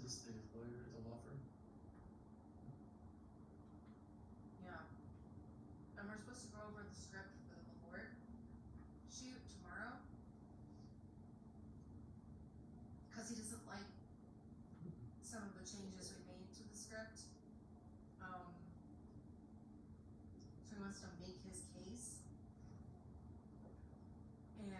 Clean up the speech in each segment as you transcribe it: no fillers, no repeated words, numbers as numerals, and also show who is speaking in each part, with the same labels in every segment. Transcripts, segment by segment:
Speaker 1: this the lawyer at the law firm?
Speaker 2: Yeah. And we're supposed to go over the script for the board shoot tomorrow. Cause he doesn't like some of the changes we made to the script. So he wants to make his case. And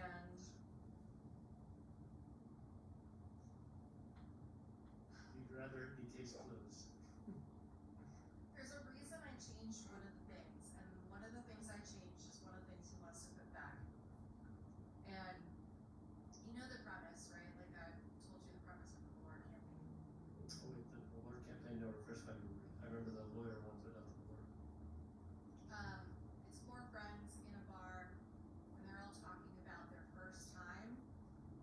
Speaker 1: You'd rather the case closed.
Speaker 2: there's a reason I changed one of the things, and one of the things I changed is one of the things he wants to put back. And you know the premise, right? Like I told you the premise of the lawyer campaign.
Speaker 1: Oh wait, the lawyer campaign, no, refresh my memory. I remember the lawyer one, but not the lawyer.
Speaker 2: It's four friends in a bar, and they're all talking about their first time.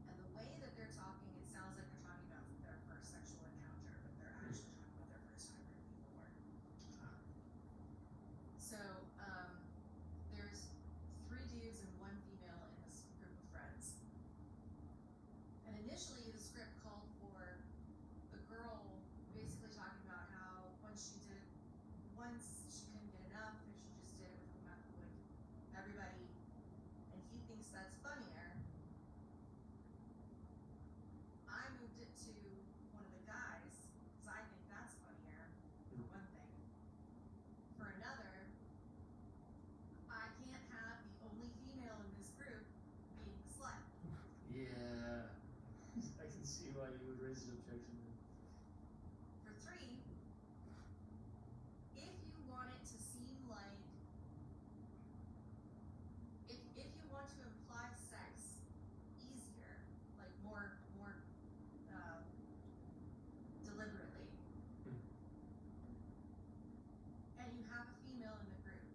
Speaker 2: And the way that they're talking, it sounds like they're talking about their first sexual encounter, but they're actually talking about their first time reading the Lord. So, there's 3 dudes and 1 female in this group of friends. And initially the script called for the girl basically talking about how once she couldn't get enough, and she just did it with everybody, and he thinks that's funnier. I moved it to one of the guys, because I think that's funnier, for one thing. For another, I can't have the only female in this group being the slut.
Speaker 1: Yeah. I can see why you would raise an objection.
Speaker 2: For 3, if you want it to seem like, if you want to imply sex easier, like more deliberately, and you have a female in the group,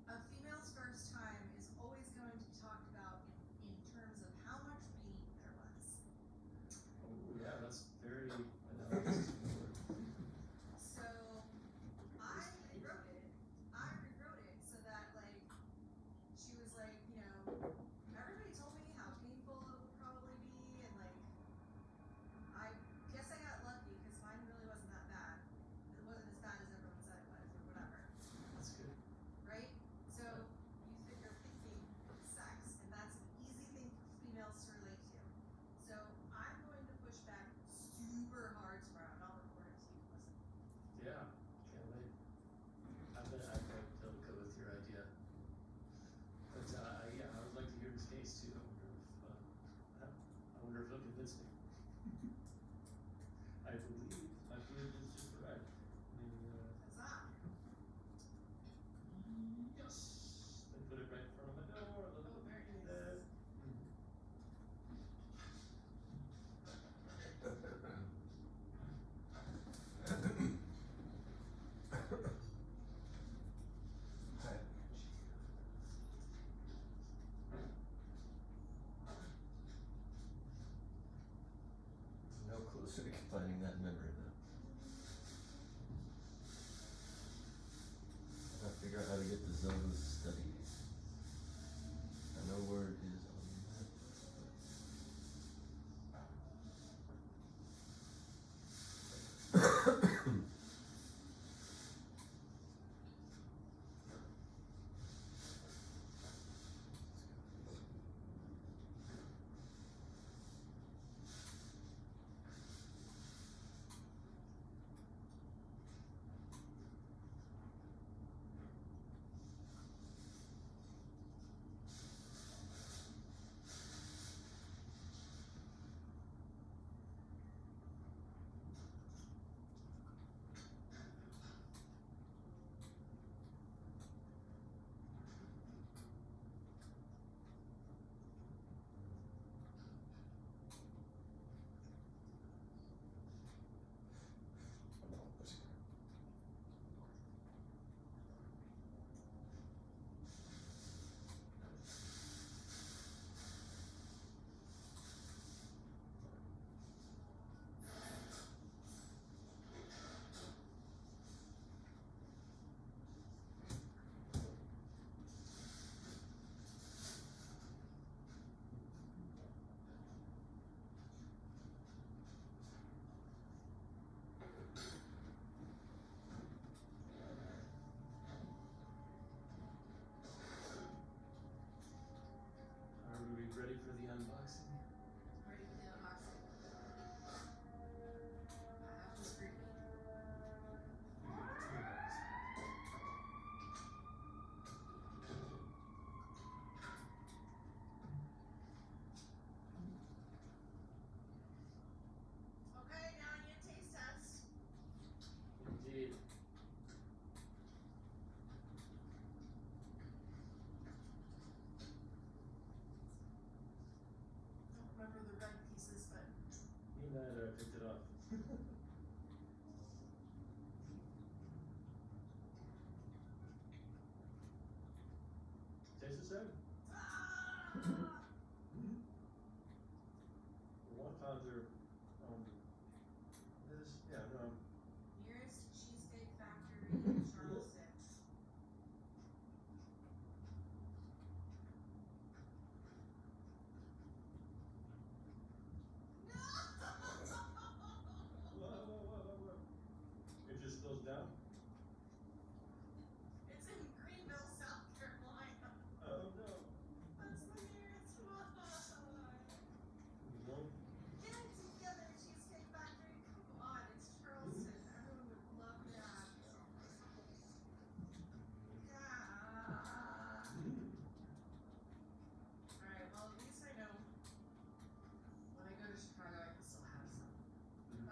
Speaker 2: a female's first time is always going to be talked about in terms of how much reading there was.
Speaker 1: Oh yeah, that's very analogous to the lawyer.
Speaker 2: So I rewrote it so that like she was like, you know, everybody told me how painful it would probably be, and like I guess I got lucky because mine really wasn't that bad. It wasn't as bad as everyone said it was, or whatever.
Speaker 1: That's good.
Speaker 2: Right? So you're thinking sex, and that's an easy thing for females to relate to. So I'm going to push back super hard tomorrow, and I'll record it so you can listen.
Speaker 1: Yeah, can't wait. I'd totally go with your idea. But yeah, I would like to hear his case too. I wonder if he'll convince me. I believe it's just right.
Speaker 2: Huzzah!
Speaker 1: Yes. They put it right in front of my door.
Speaker 2: Oh, very nice.
Speaker 3: No closer to finding that memory though. I gotta figure out how to get to Zelda's study. I know where it is on the map.
Speaker 1: Taste the same.
Speaker 2: Ah!
Speaker 1: The wontons are,
Speaker 2: Nearest Cheesesteak Factory in Charleston.
Speaker 1: Whoa. It just goes down?
Speaker 2: It's in Greenville, South Carolina.
Speaker 1: Oh no.
Speaker 2: That's the nearest one.
Speaker 1: No.
Speaker 2: Get it together, Cheesecake Factory. Come on, it's Charleston. Everyone would love that. Ah. Alright, well, at least I know when I go to Chicago, I can still have some.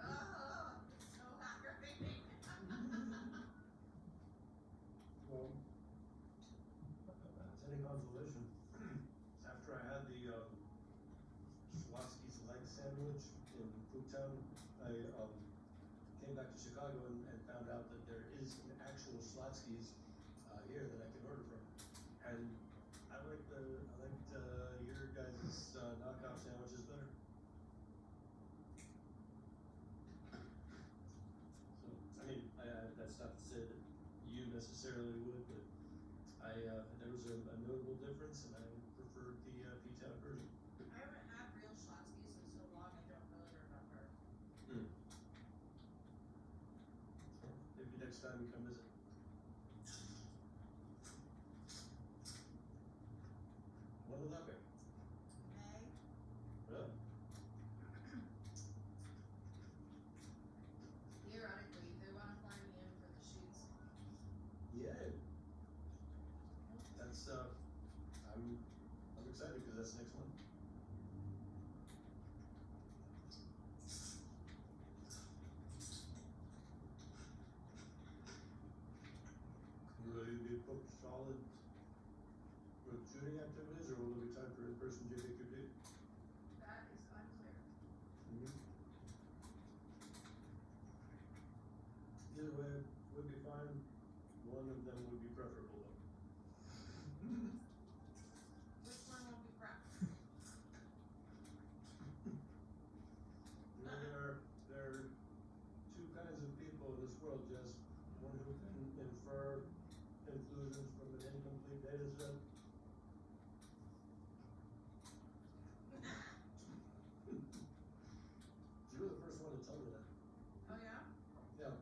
Speaker 2: Oh, it's so aggravating.
Speaker 1: Well, it's any consolation. After I had the Schlotsky's leg sandwich in Foodtown, I came back to Chicago and found out that there is an actual Schlotsky's here that I can order from. And I liked your guys' knockoff sandwiches better. So, I mean, that's not to say that you necessarily would, but there was a notable difference, and I preferred the P-Town version.
Speaker 2: I haven't had real Schlotsky's in so long, I don't really remember.
Speaker 1: Maybe next time you come visit. One will not be.
Speaker 2: Hey?
Speaker 1: Really?
Speaker 2: Theoretically, they wanna fly me in for the shoots.
Speaker 1: Yeah. That's I'm excited because that's next one. Will you be booked solid with shooting activities, or will there be time for in-person JVQD?
Speaker 2: That is unclear.
Speaker 1: Either way would be fine. One of them would be preferable though.
Speaker 2: Which one will be prep?
Speaker 1: You know, there are two kinds of people in this world, Jess. One who can infer conclusions from an incomplete data set. You were the first one to tell me that.
Speaker 2: Oh yeah?
Speaker 1: Yeah.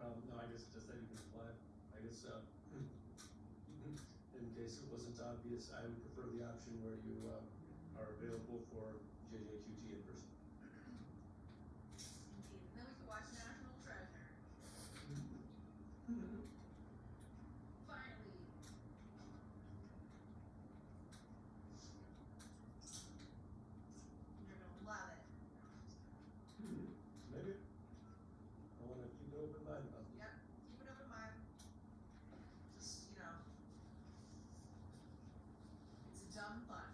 Speaker 1: No, I guess just that you can apply it. I guess, in case it wasn't obvious, I would prefer the option where you, are available for JJQT in person.
Speaker 2: Indeed. And then we could watch National Treasure. Finally. You're gonna love it.
Speaker 1: Maybe. I wanna keep an open mind about this.
Speaker 2: Yep, keep an open mind. Just, it's a dumb fun.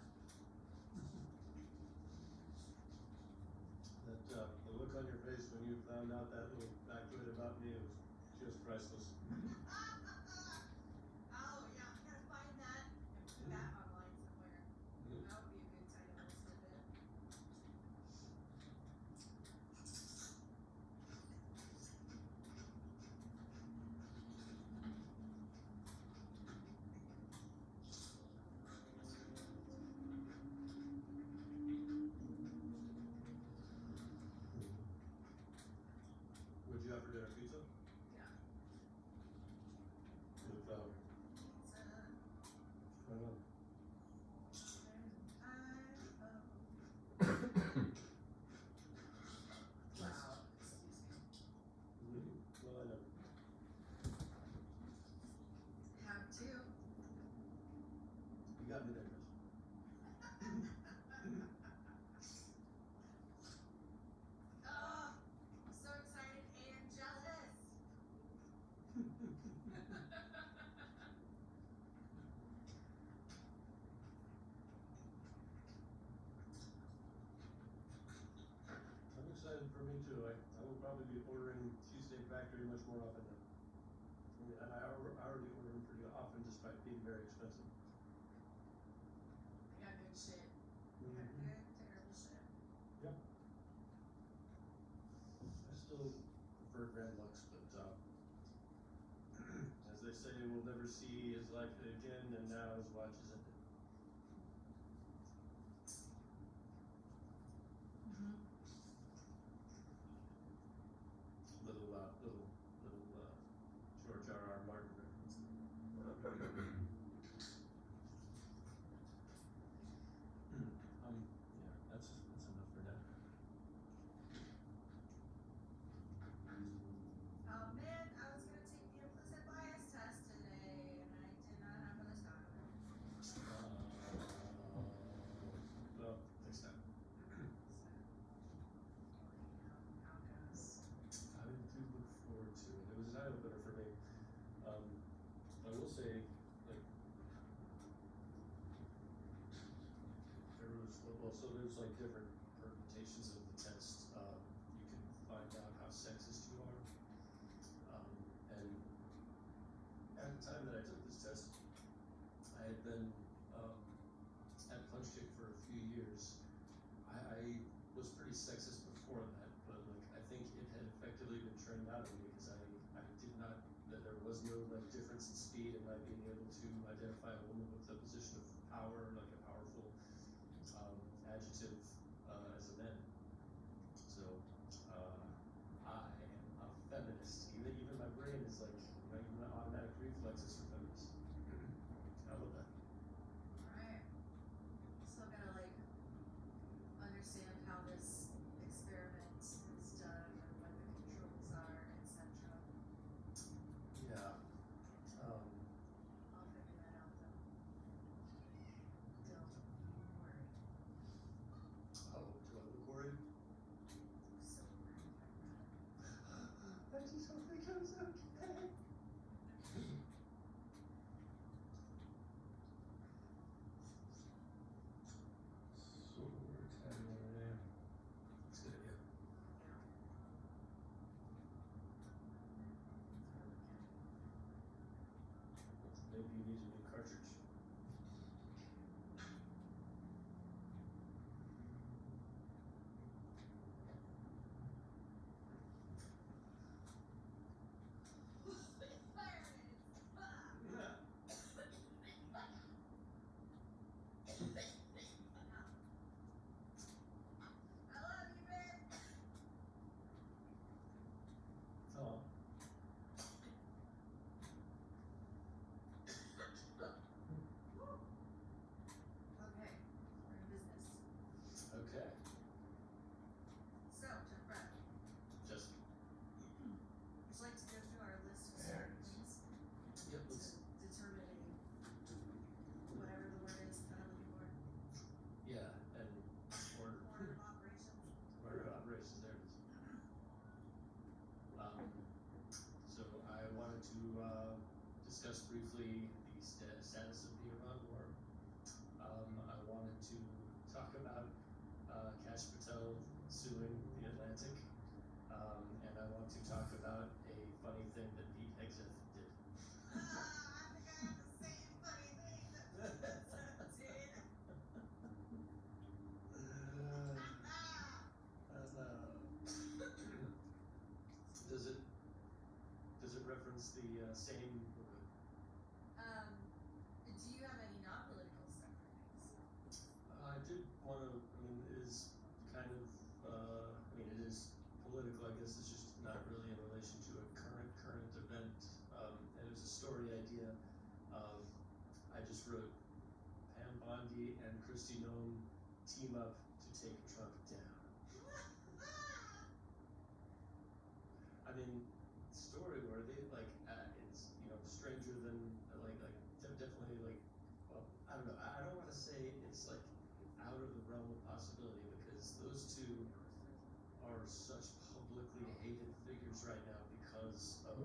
Speaker 1: That, the look on your face when you found out that little factoid about me was just priceless.
Speaker 2: Oh yeah, I gotta find that and put that online somewhere. That would be a good tiny little snippet.
Speaker 1: What'd you have for dinner, pizza?
Speaker 2: Yeah.
Speaker 1: With,
Speaker 2: Pizza.
Speaker 1: I don't know.
Speaker 2: Wow, excuse me.
Speaker 1: Well, I never.
Speaker 2: Have to.
Speaker 1: You got me there, Chris.
Speaker 2: Oh, I'm so excited and jealous.
Speaker 1: I'm excited for me too. I will probably be ordering Cheesesteak Factory much more often now. mean, I already order them pretty often just by being very expensive.
Speaker 2: They got good shit. They got
Speaker 1: Mhm.
Speaker 2: good, terrible shit.
Speaker 1: Yep. I still prefer Grand Lux, but as they say, we'll never see his life again, and now his watch is ended.
Speaker 2: Mm-hmm.
Speaker 1: Little George R.R. Martin reference. Yeah, that's enough for now.
Speaker 2: Oh man, I was gonna take the implicit bias test today, and I did not have enough time.
Speaker 1: Well, next time.
Speaker 2: How it goes.
Speaker 1: I do look forward to it. It was an eye opener for me. I will say, like, there's like different permutations of the test. You can find out how sexist you are. And at the time that I took this test, I had been at Punch Kick for a few years. I was pretty sexist before that, but like I think it had effectively been trained out of me because I did not, that there was no like difference in speed in my being able to identify a woman with a position of power, like a powerful adjective as a man. So I am a feminist. Even my brain is like, even my automatic reflexes are feminist. I love that.
Speaker 2: Alright. Still gotta like understand how this experiment is done and what the controls are, etc.
Speaker 1: Yeah.
Speaker 2: I'll figure that out though. Don't worry.
Speaker 1: Oh, do I look worried?
Speaker 2: So worried.
Speaker 1: I just hope it goes okay. That's a good idea. Maybe you need a new cartridge. Yeah.
Speaker 2: I love you, man.
Speaker 1: Oh.
Speaker 2: Okay, we're in business.
Speaker 1: Okay.
Speaker 2: So, Jeff Brett,
Speaker 1: Just.
Speaker 2: would you like to go through our list of
Speaker 3: There
Speaker 2: certain
Speaker 3: it is.
Speaker 2: things
Speaker 1: Yep,
Speaker 2: to
Speaker 1: let's.
Speaker 2: determine whatever the word is that I'm looking for?
Speaker 1: Yeah, and order.
Speaker 2: Order of operations.
Speaker 1: Order of operations, there it is. So I wanted to discuss briefly the status of the Iran war. I wanted to talk about Kash Patel suing the Atlantic, and I want to talk about a funny thing that Pete Hegseth did.
Speaker 2: I think I have the same funny thing that did.
Speaker 1: Does it reference the same?
Speaker 2: Do you have any non-political stuff for things?
Speaker 1: I did want to. I mean, it is kind of. I mean, it is political. I guess it's just not really in relation to a current event. And it was a story idea. I just wrote Pam Bondi and Kristi Noem team up to take Trump down. I mean, story worthy. Like it's stranger than definitely like. Well, I don't know. I don't want to say it's like out of the realm of possibility because those two are such publicly hated figures right now because of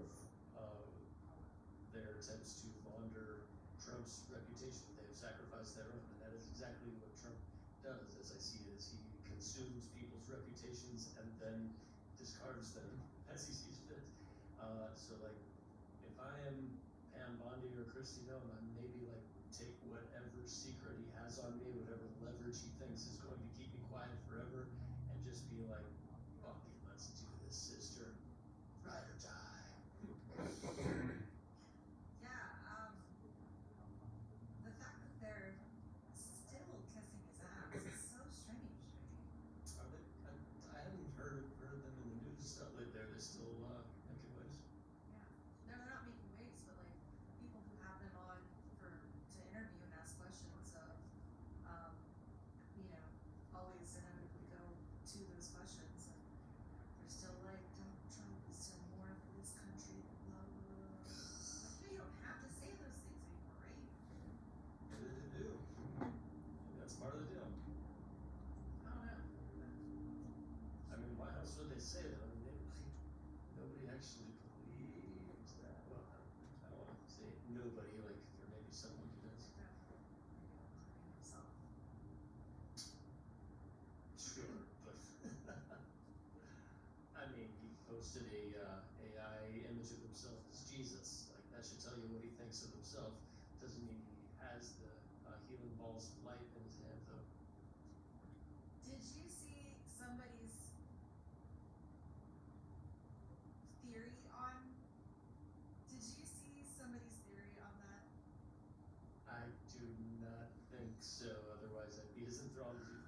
Speaker 1: their attempts to launder Trump's reputation. They have sacrificed their own, and that is exactly what Trump does, as I see it, is he consumes people's reputations and then discards them as he sees fit. So like, if if I am Pam Bondi or Christy Nome, I maybe like take whatever secret he has on me, whatever leverage he thinks is going to keep me quiet forever, and just be like, fuck it, let's do this, sister. Ride or die.
Speaker 2: Yeah, the fact that they're still kissing his ass is so strange to me.
Speaker 1: Are they, I haven't heard them in the news stuff like they're still making waves.
Speaker 2: Yeah. No, they're not making waves, but like people who have them on to interview and ask questions of, always inevitably go to those questions, and they're still like, Donald Trump is still more of this country, blah blah blah. Like, you don't have to say those things anymore, right?
Speaker 1: Maybe they do. Maybe that's part of the deal.
Speaker 2: I don't know.
Speaker 1: I mean, why else would they say that? I mean, nobody actually believes that. Well, I don't want to say nobody, like, there may be someone who does.
Speaker 2: Including himself.
Speaker 1: Sure, but I mean, he posted a AI image of himself as Jesus. Like, that should tell you what he thinks of himself. Doesn't mean he has the healing balls of light in his hand, though.
Speaker 2: Did you see somebody's theory on? Did you see somebody's theory on that?
Speaker 1: I do not think so. Otherwise, I'd be as enthralled as you.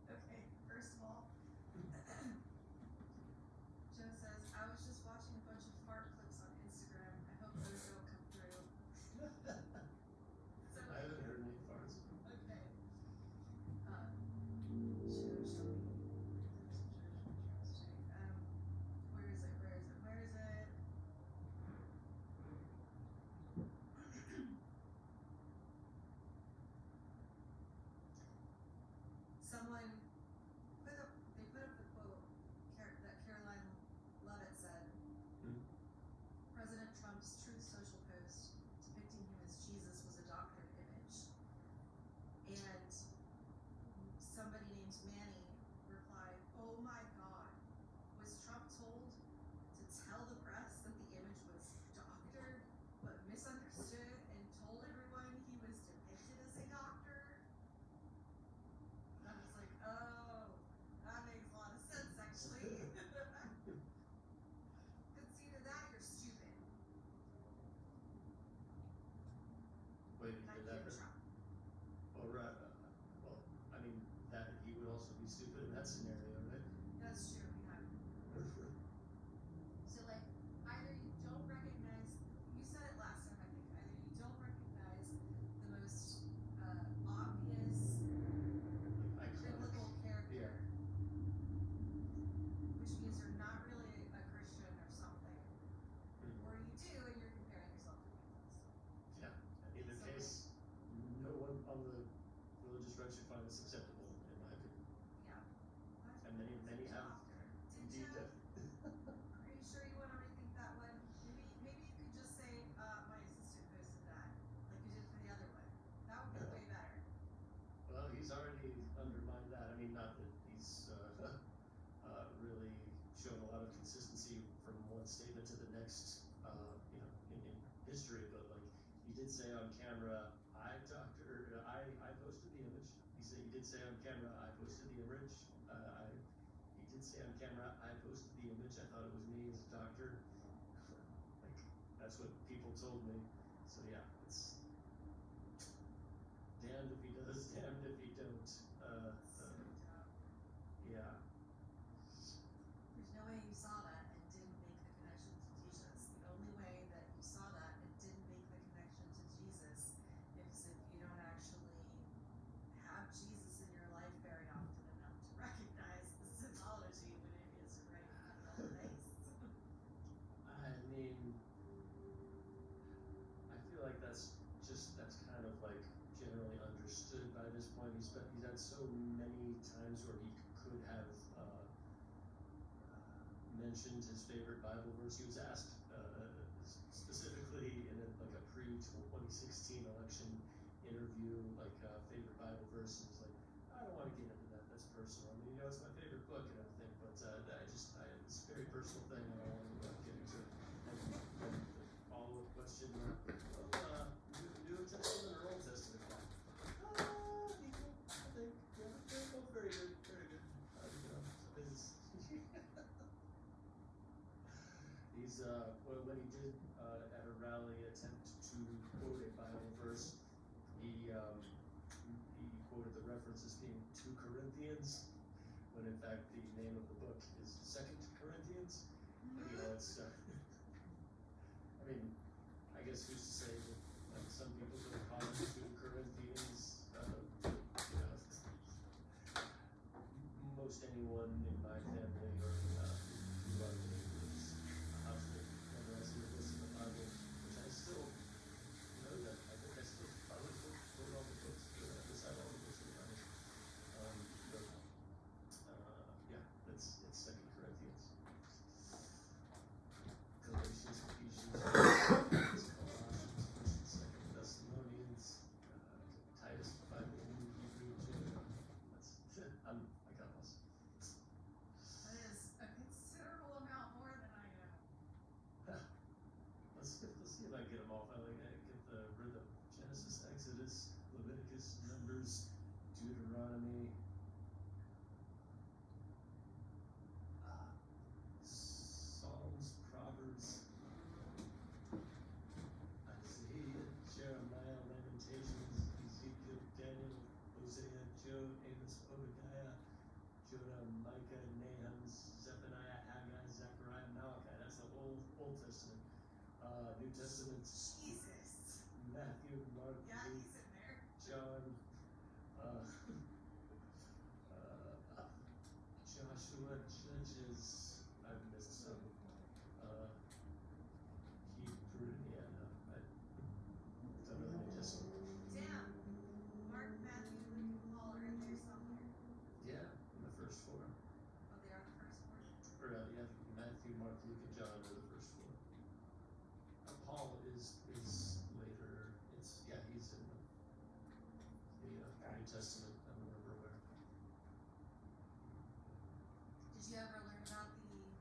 Speaker 2: Okay, first of all, Joe says, I was just watching a bunch of fart clips on Instagram. I hope those don't come through. So,
Speaker 1: I haven't heard any farts.
Speaker 2: okay. Show me. Where is it? Someone they put up the quote that Caroline Levitt said.
Speaker 1: Hmm.
Speaker 2: President Trump's Truth Social post depicting him as Jesus was a doctored image. And somebody named Manny replied, "Oh my God, was Trump told to tell the press that the image was doctored, but misunderstood and told everyone he was depicted as a doctor?" And I was like, oh, that makes a lot of sense, actually. It's either that or you're stupid.
Speaker 1: Wait,
Speaker 2: And I
Speaker 1: did
Speaker 2: get
Speaker 1: that?
Speaker 2: Trump.
Speaker 1: Well, right. Well, I mean, that he would also be stupid in that scenario, right?
Speaker 2: That's true, yeah. So like, either you don't recognize, you said it last time, I think, either you don't recognize the most obvious
Speaker 1: Like, iconic.
Speaker 2: biblical character,
Speaker 1: Yeah.
Speaker 2: which means you're not really a Christian or something,
Speaker 1: Mhm.
Speaker 2: or you do and you're comparing yourself to people.
Speaker 1: Yeah. In either
Speaker 2: So,
Speaker 1: case, no one on the religious right should find this acceptable, in my opinion.
Speaker 2: Yeah.
Speaker 1: And many have.
Speaker 2: Doctor. Did
Speaker 1: Indeed,
Speaker 2: you?
Speaker 1: have.
Speaker 2: Are you sure you want to rethink that one? Maybe you could just say, my assistant posted that, like you did for the other one. That would be way better.
Speaker 1: Well, he's already undermined that. I mean, not that he's really shown a lot of consistency from one statement to the next, in history. But like, he did say on camera, I posted the image. He did say on camera, I posted the image. He did say on camera, I posted the image. I thought it was me as a doctor. Like, that's what people told me. So yeah, it's damned if he does, damned if he don't.
Speaker 2: So dumb.
Speaker 1: Yeah.
Speaker 2: There's no way you saw that and didn't make the connection to Jesus. The only way that you saw that and didn't make the connection to Jesus is if you don't actually have Jesus in your life very often enough to recognize the symbology when it is right in your face.
Speaker 1: I mean, I feel like that's kind of like generally understood by this point. He's had so many times where he could have mentioned his favorite Bible verse. He was asked specifically in like a pre-2016 election interview, like favorite Bible verse, and he's like, I don't want to get into that. That's personal. I mean, it's my favorite book and everything, but it's very personal question, New Testament or Old Testament guy? Equal, I think, yeah, they're both very good, very good. You know, he's, when he did, at a rally attempt to quote a Bible verse, he quoted the reference as being 2 Corinthians, when in fact the name of the book is 2nd Corinthians. And, you know, it's, I mean, I guess who's to say that, like, some people don't call it 2 Corinthians, you know, most anyone in my family or, who loved me was a household memorizing the books of the Bible, which I still know that. I think I still probably quote all the books, recite all the books of the Bible. But, yeah, it's 2nd Corinthians. Galatians, Ephesians, Colossians, 1st and 2nd Thessalonians, Titus, Bible, Hebrew, Judah. I got lost.
Speaker 2: That is a considerable amount more than I know.
Speaker 1: Let's see if I can get them off. I get the rhythm. Genesis, Exodus, Leviticus, Numbers, Deuteronomy, Psalms, Proverbs, Isaiah, Jeremiah, Lamentations, Ezekiel, Daniel, Hosea, Job, Amos, Obadiah, Jonah, Micah, Nahum, Zephaniah, Haggai, Zechariah, Malachi. That's the whole Old Testament. New Testament,
Speaker 2: Jesus.
Speaker 1: Matthew, Mark,
Speaker 2: Yeah,
Speaker 1: Luke,
Speaker 2: he's in there.
Speaker 1: John, Joshua, Judges, I've missed some. Hebrew, yeah, no, I don't know the New Testament.
Speaker 2: Damn. Mark, Matthew, Luke, and Paul are in there somewhere.
Speaker 1: Yeah, in the first 4.
Speaker 2: Oh, they are the first 4?
Speaker 1: Or, yeah, Matthew, Mark, Luke, and John are the first 4. Paul is later. Yeah, he's in the New Testament. I don't remember where.
Speaker 2: Did you ever learn about the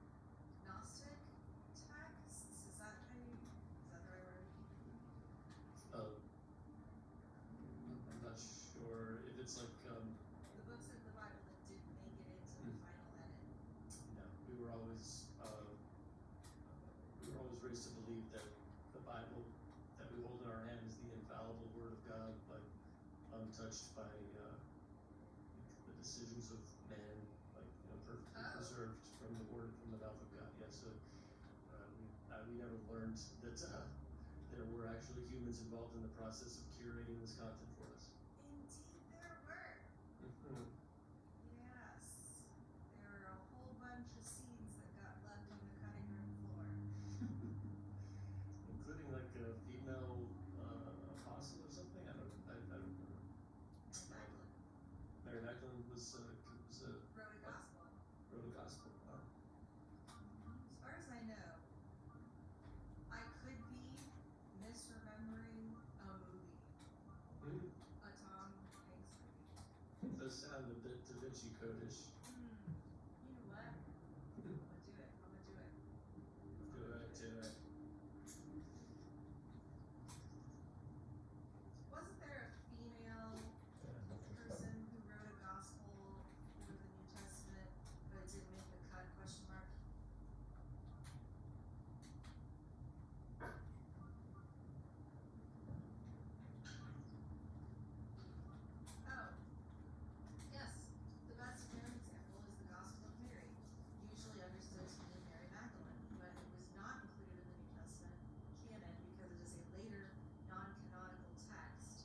Speaker 2: Gnostic texts? Is that the right word?
Speaker 1: I'm not sure if it's like,
Speaker 2: The books of the Bible that didn't make it into the final edit.
Speaker 1: no, we were always raised to believe that the Bible that we hold in our hand is the infallible Word of God, like untouched by the decisions of man, like, you know, perfectly preserved from the Word, from the mouth of God. Yeah, so we never learned that there were actually humans involved in the process of curating this content for us.
Speaker 2: Indeed, there were.
Speaker 1: Mm-hmm.
Speaker 2: Yes. There were a whole bunch of seeds that got left on the cutting room floor.
Speaker 1: Including like a female apostle or something. I don't remember.
Speaker 2: Mary Magdalene
Speaker 1: Mary Magdalene was
Speaker 2: wrote a gospel.
Speaker 1: wrote a gospel. Wow.
Speaker 2: As far as I know, I could be misremembering a movie, a Tom Hanks movie.
Speaker 1: It does sound a bit Da Vinci Code-ish.
Speaker 2: You know what? I'm gonna do it.
Speaker 1: Do it.
Speaker 2: Wasn't there a female person who wrote a gospel for the New Testament, but it didn't make the cut? Question mark. Oh, yes. The best known example is the Gospel of Mary, usually understood to mean Mary Magdalene, but it was not included in the New Testament canon because it is a later non-canonical text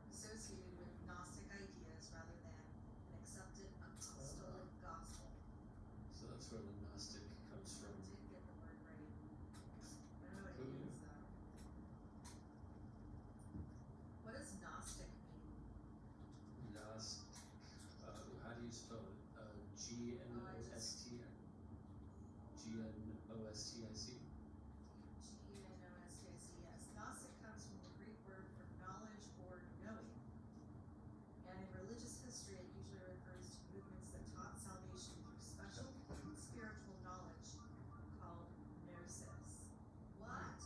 Speaker 2: associated with Gnostic ideas rather than an accepted apostolic gospel.
Speaker 1: So that's where the Gnostic comes from.
Speaker 2: Didn't get the word right. I don't know what it
Speaker 1: Who?
Speaker 2: means though. What does Gnostic mean?
Speaker 1: Gnostic. How do you spell it? G-N-O-S-T-I-C.
Speaker 2: Gnostic yes. Gnostic comes from the Greek word for knowledge or knowing. And in religious history, it usually refers to movements that taught salvation through special spiritual knowledge called gnosis. What?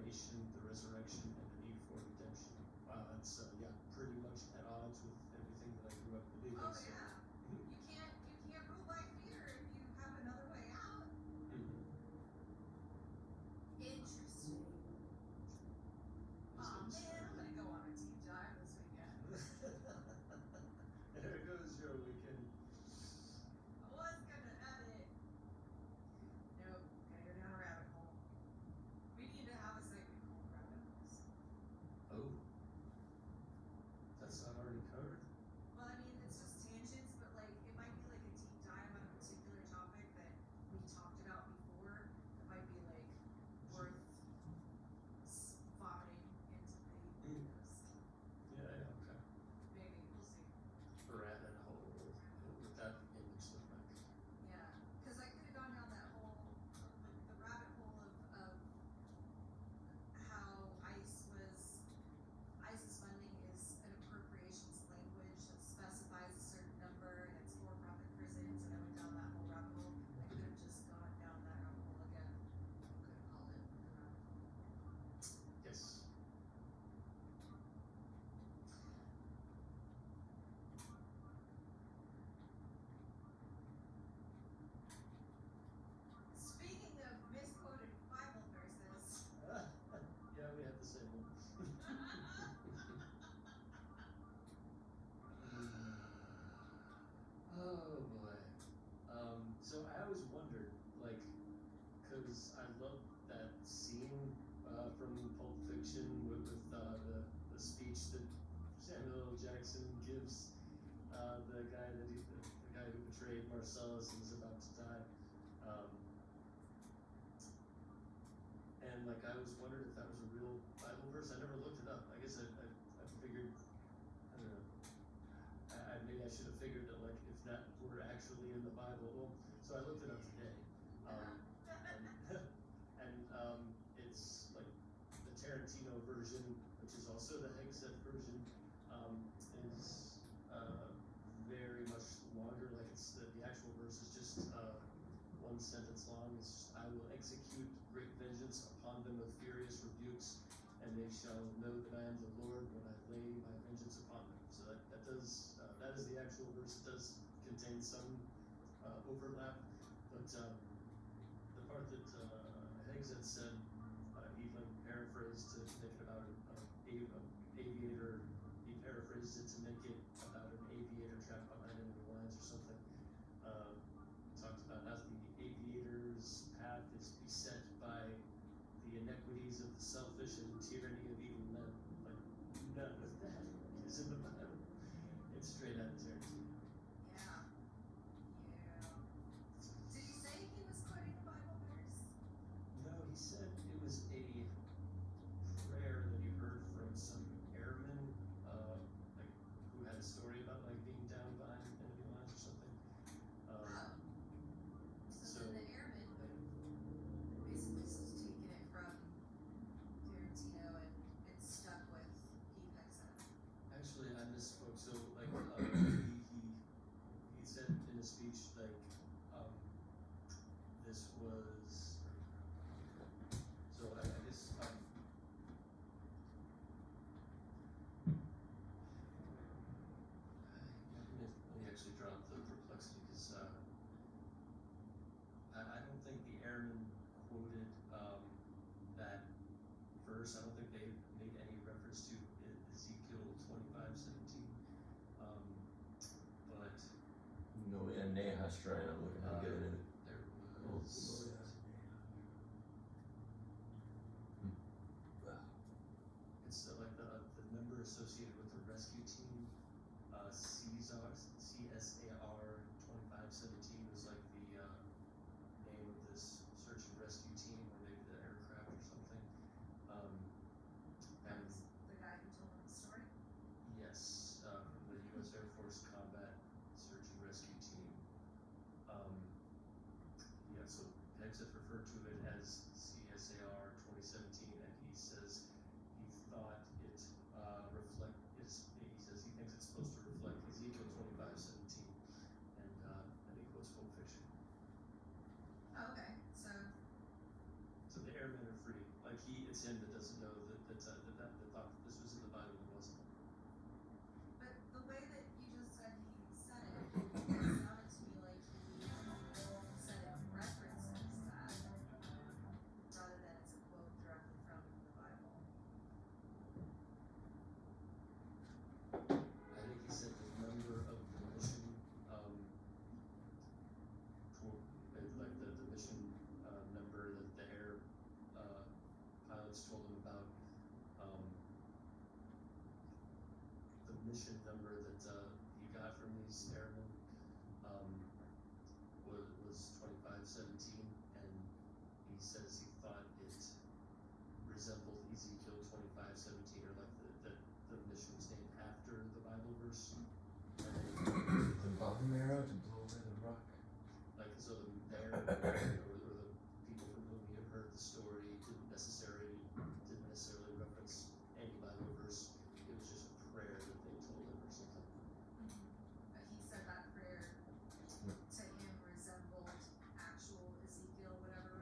Speaker 1: incarnation, the resurrection, and the need for redemption. Wow, that's yeah, pretty much at odds with everything that I grew up believing.
Speaker 2: Oh
Speaker 1: So,
Speaker 2: yeah. You can't rule by fear if you have another way out. Interesting.
Speaker 1: It's
Speaker 2: Aw
Speaker 1: been
Speaker 2: man, I'm gonna go on a deep dive this weekend.
Speaker 1: There goes your weekend.
Speaker 2: I was gonna edit. Nope, gotta go down a rabbit hole. We need to have a segment called Rabbit Holes.
Speaker 1: Oh, that's not already covered.
Speaker 2: Well, I mean, it's just tangents, but like, it might be like a deep dive on a particular topic that we talked about before. That might be like worth vomiting into the universe.
Speaker 1: Yeah, yeah, okay.
Speaker 2: Maybe, we'll see.
Speaker 1: Rabbit hole. What would that image look like?
Speaker 2: Yeah, because I could have gone down that whole, the rabbit hole of how ICE's funding is an appropriations language that specifies a certain number and it's for-profit prisons, and I went down that whole rabbit hole. I could have just gone down that rabbit hole again. We could have called it the rabbit hole.
Speaker 1: Yes.
Speaker 2: Speaking of misquoted Bible verses,
Speaker 1: Yeah, we have the same one. Oh boy. So I always wondered, like, cause I love that scene from Pulp Fiction with the speech that Samuel L. Jackson gives the guy who betrayed Marcellus and is about to die. And like I was wondering if that was a real Bible verse. I never looked it up. I guess I figured, I don't know. Maybe I should have figured that like if that were actually in the Bible. Well, so I looked it up today. And it's like the Tarantino version, which is also the Hegseth version, is very much longer. Like it's the actual verse is just one sentence long. It's just, I will execute great vengeance upon them with furious rebukes, and they shall know that I am the Lord when I lay my vengeance upon them. So that is the actual verse. It does contain some overlap, but the part that Hegseth said, he like paraphrased to make it about an aviator. He paraphrased it to make it about an aviator trapped behind enemy lines or something. Talked about how the aviator's path is beset by the inequities of the selfish and the tyranny of evil men. Like, none of that is in the Bible. It's straight out of Tarantino.
Speaker 2: yeah. Did he say he was quoting a Bible verse?
Speaker 1: No, he said it was a prayer that he heard from some airman, like who had a story about like being down behind enemy lines or something.
Speaker 2: So then the airman would have basically just taken it from Tarantino and stuck with Pete Hegseth.
Speaker 1: Actually, I misspoke. So like he said in his speech like this was. So I guess let me actually drop the perplexity because I don't think the airman quoted that verse. I don't think they made any reference to Ezekiel 25:17. But
Speaker 3: No, and Nahashrian, I'm looking at getting it.
Speaker 1: there
Speaker 3: Oh,
Speaker 1: was.
Speaker 3: Wow.
Speaker 1: It's like the number associated with the rescue team, CSAR 25:17 was like the name of this search and rescue team, or maybe the aircraft or something.
Speaker 2: That
Speaker 1: And
Speaker 2: was the guy who told him the story.
Speaker 1: yes, from the U.S. Air Force Combat Search and Rescue Team. Yeah, so Hegseth referred to it as CSAR 2017, and he says he thought it he says he thinks it's supposed to reflect Ezekiel 25:17, and he quotes Pulp Fiction.
Speaker 2: Oh, okay. So
Speaker 1: So the airmen are free. Like like it's him that doesn't know that thought that this was in the Bible and wasn't.
Speaker 2: But the way that you just said he said it, it sounded to me like he said it references that, rather than it's a quote directly from the Bible.
Speaker 1: I think he said the number of the mission, like the mission number that the air pilots told him about. The mission number that he got from these airmen was 2517, and he says he thought it resembled Ezekiel 2517, or like the mission was named after the Bible verse.
Speaker 3: The bomb arrow to blow away the rock.
Speaker 1: Like, so the air, or the people from whom he had heard the story didn't necessarily reference any Bible verse. It was just a prayer that they told him or something.
Speaker 2: But he said that prayer to him resembled actual Ezekiel, whatever.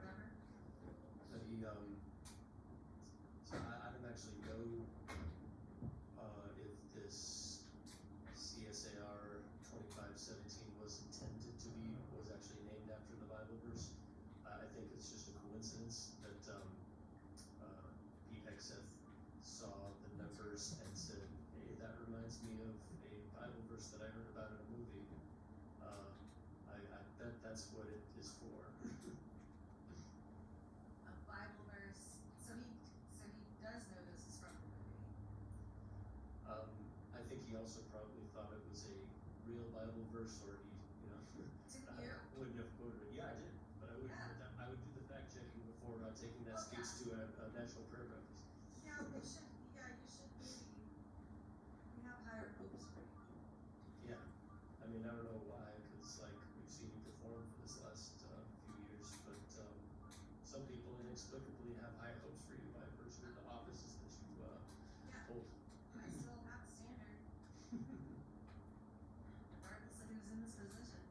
Speaker 1: But he, so I don't actually know if this CSAR 2517 was actually named after the Bible verse. I think it's just a coincidence that Pete Hegseth saw the numbers and said, hey, that reminds me of a Bible verse that I heard about in a movie. I bet that's what it is for.
Speaker 2: A Bible verse. So he does know this is from the movie.
Speaker 1: I think he also probably thought it was a real Bible verse, or he,
Speaker 2: Didn't you?
Speaker 1: wouldn't have quoted it. Yeah, I did, but I would
Speaker 2: Yeah.
Speaker 1: I would do the fact checking before taking that
Speaker 2: Well,
Speaker 1: speech to a national prayer breakfast.
Speaker 2: Yeah, you should maybe. We have higher hopes for you.
Speaker 1: Yeah, I mean, I don't know why, because like we've seen you perform for this last few years, but some people inexplicably have high hopes for you by virtue of the offices that you
Speaker 2: Yeah.
Speaker 1: hold.
Speaker 2: I still have a standard, regardless of who's in this position.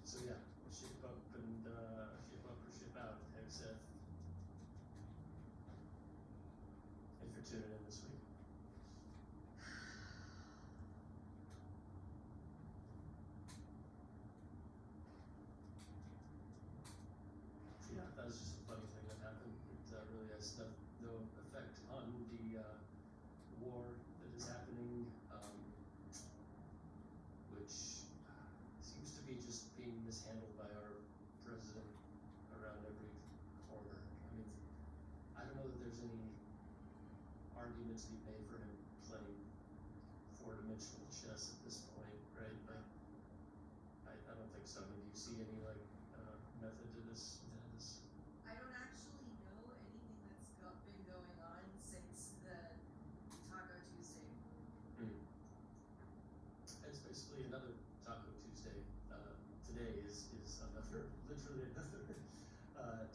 Speaker 1: So yeah, ship up and ship up or ship out, Hegseth. Thanks for tuning in this week. Yeah, that was just a funny thing that happened. It really has no effect on the war that is happening, which seems to be just being mishandled by our president around every corner. I mean, I don't know that there's any argument to be made for him playing four-dimensional chess at this point, right? Like, I don't think so. I mean, do you see any method to this?
Speaker 2: I don't actually know anything that's been going on since the Taco Tuesday.
Speaker 1: It's basically another Taco Tuesday. Today is literally another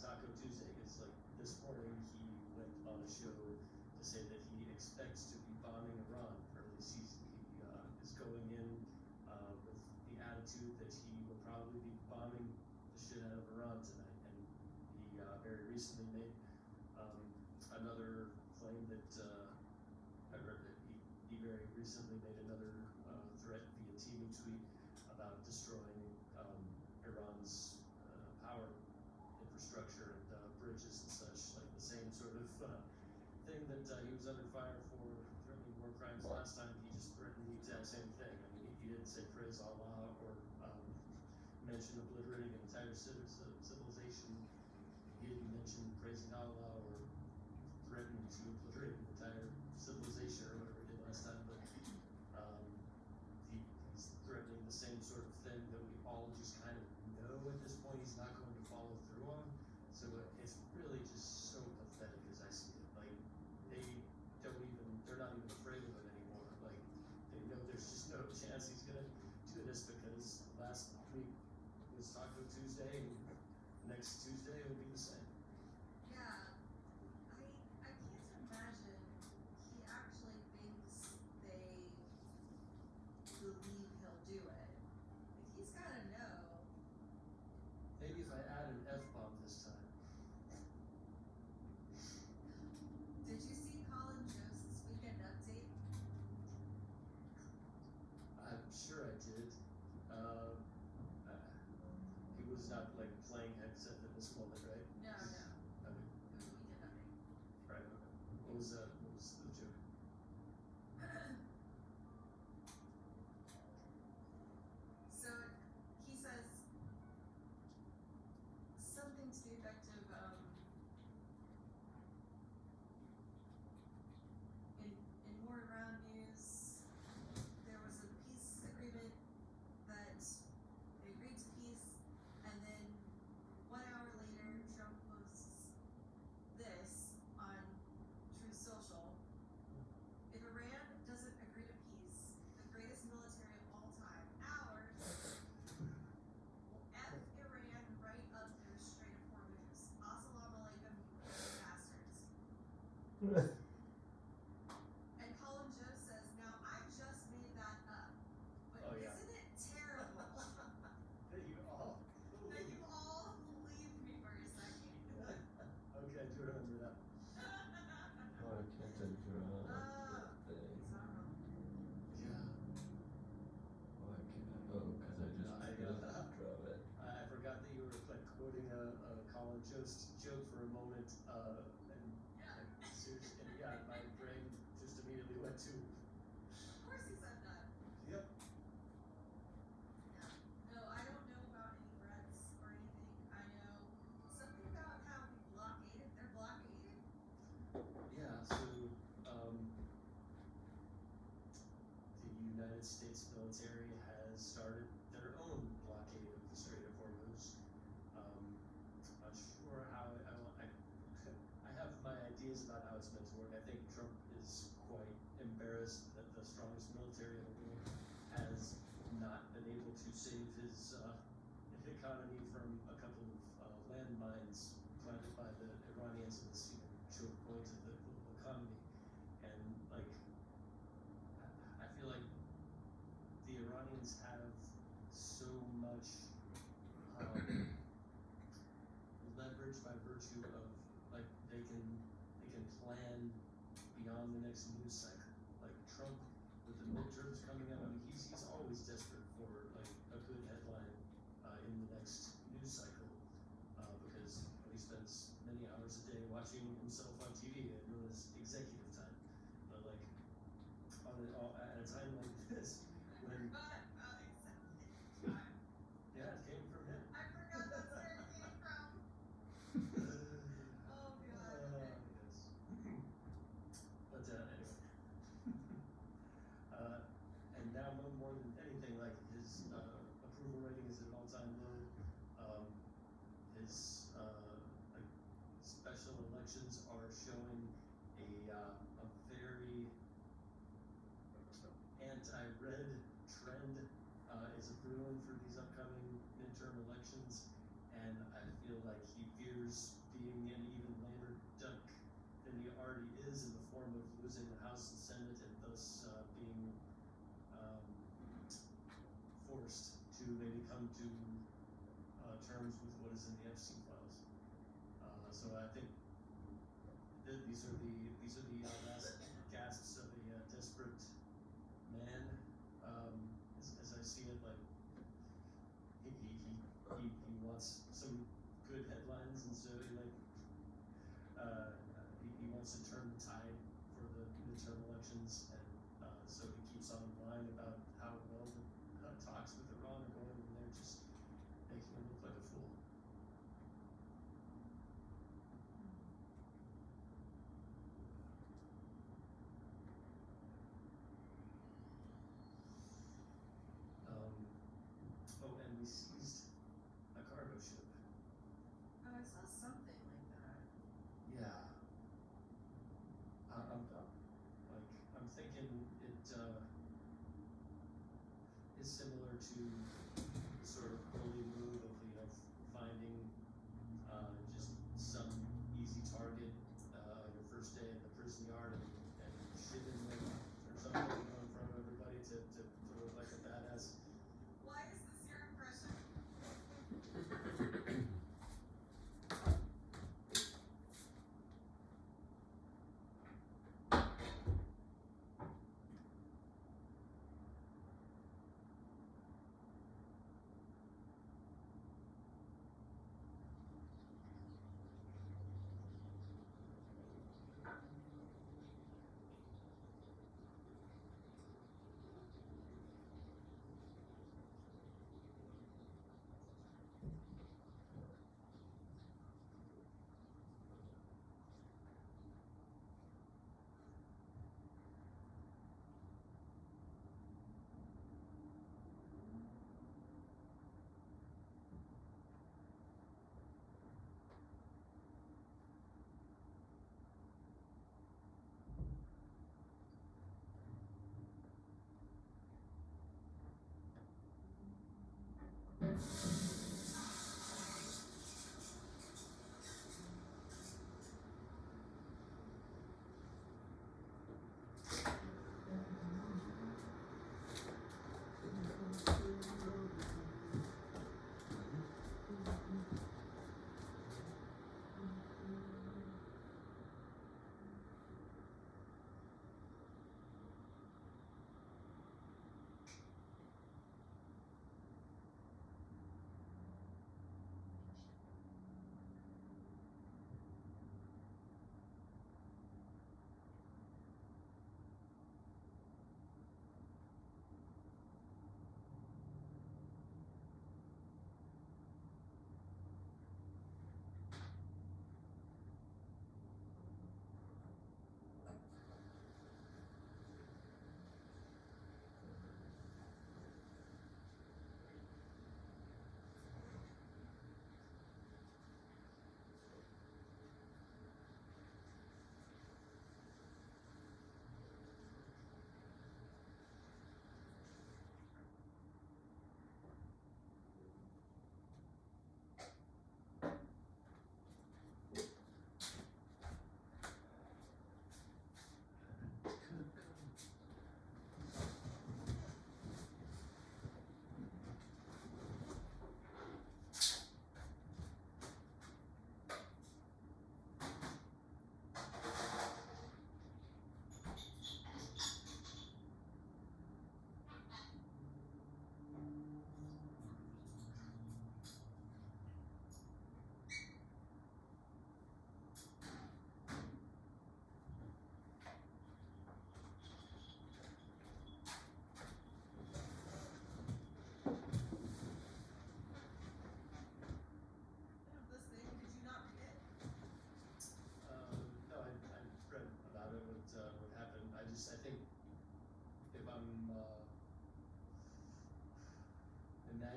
Speaker 1: Taco Tuesday. It's like this morning he went on a show to say that he expects to be bombing Iran, or at least he is going in with the attitude that he will probably be bombing the shit out of Iran tonight. And he very recently made another claim that I read that he very recently made another threat via TV tweet about destroying Iran's power infrastructure and bridges and such, like the same sort of thing that he was under fire for threatening war crimes last time. He just threatened the exact same thing. I mean, he didn't say praise Allah or mention obliterating an entire civilization. He didn't mention praising Allah or threatening to obliterate an entire civilization or whatever he did last time, but he's threatening the same sort of thing that we all just kind of know at this point he's not going to follow through on. So it's really just so pathetic as I see it. Like, they're not even afraid of him anymore. Like, they know there's just no chance he's gonna do this, because last week was Taco Tuesday and next Tuesday it will be the same.
Speaker 2: Yeah, I can't imagine he actually thinks they believe he'll do it. Like, he's gotta know.
Speaker 1: Maybe if I add an F-bomb this time.
Speaker 2: something to the effect of, in more around news, there was a peace agreement that they agreed to peace, and then 1 hour later, Trump posts this on Truth Social. If Iran doesn't agree to peace, the greatest military of all time, ours, will F Iran right up their Strait of Hormuz. Assalamu alaikum, you bastards. And Colin Joe says, now I just made that up, but
Speaker 1: Oh, yeah.
Speaker 2: isn't it terrible
Speaker 1: That you all.
Speaker 2: that you all believed me for a second?
Speaker 1: Okay, I do remember that.
Speaker 3: Why can't I draw
Speaker 2: Ah,
Speaker 3: the thing?
Speaker 2: it's not wrong.
Speaker 1: Yeah.
Speaker 3: Why can't I? Oh, because I just
Speaker 1: I,
Speaker 3: forgot to draw it.
Speaker 1: I forgot that you were like quoting a Colin Jost joke for a moment, and seriously, and yeah, my brain just immediately went to,
Speaker 2: Of course he said that.
Speaker 1: yep.
Speaker 2: Yeah. No, I don't know about any threats or anything. I know something about how we blockaded. They're blockaded.
Speaker 1: Yeah, so, the United States military has started their own blockade of the Strait of Hormuz. Not sure how, I have my ideas about how it's meant to work. I think Trump is quite embarrassed that the strongest military in the world has not been able to save his economy from a couple of landmines planted by the Iranians in the sea and choke points of the global economy. And like, I feel like the Iranians have so much leverage by virtue of like they can plan beyond the next news cycle. Like Trump with the midterms coming up, I mean he's always desperate for like a good headline in the next news cycle because he spends many hours a day watching himself on TV and on his executive time. But like at a time like this when
Speaker 2: Forgot about executive time.
Speaker 1: yeah, it came from him.
Speaker 2: I forgot that's where it came from. Oh god. Okay.
Speaker 1: Yes. But anyway. And now more than anything, like his approval rating is at an all-time low. His like special elections are showing a very anti-red trend is brewing for these upcoming midterm elections, and I feel like he fears being an even lamer duck than he already is in the form of losing the House and Senate and thus being forced to maybe come to terms with what is in the Epstein files. So I think these are the last gasps of a desperate man. As I see it, like he wants some good headlines, and so like he wants to turn the tide for the midterm elections, and so he keeps on lying about how well the talks with Iran are going, and they're just making him look like a fool. And we seized a cargo ship.
Speaker 2: Oh, I saw something like that.
Speaker 1: Yeah. I'm thinking it is similar to the sort of early move of finding just some easy target your first day in the prison yard and shitting them or something in front of everybody to look like a badass.
Speaker 2: Why is this your impression?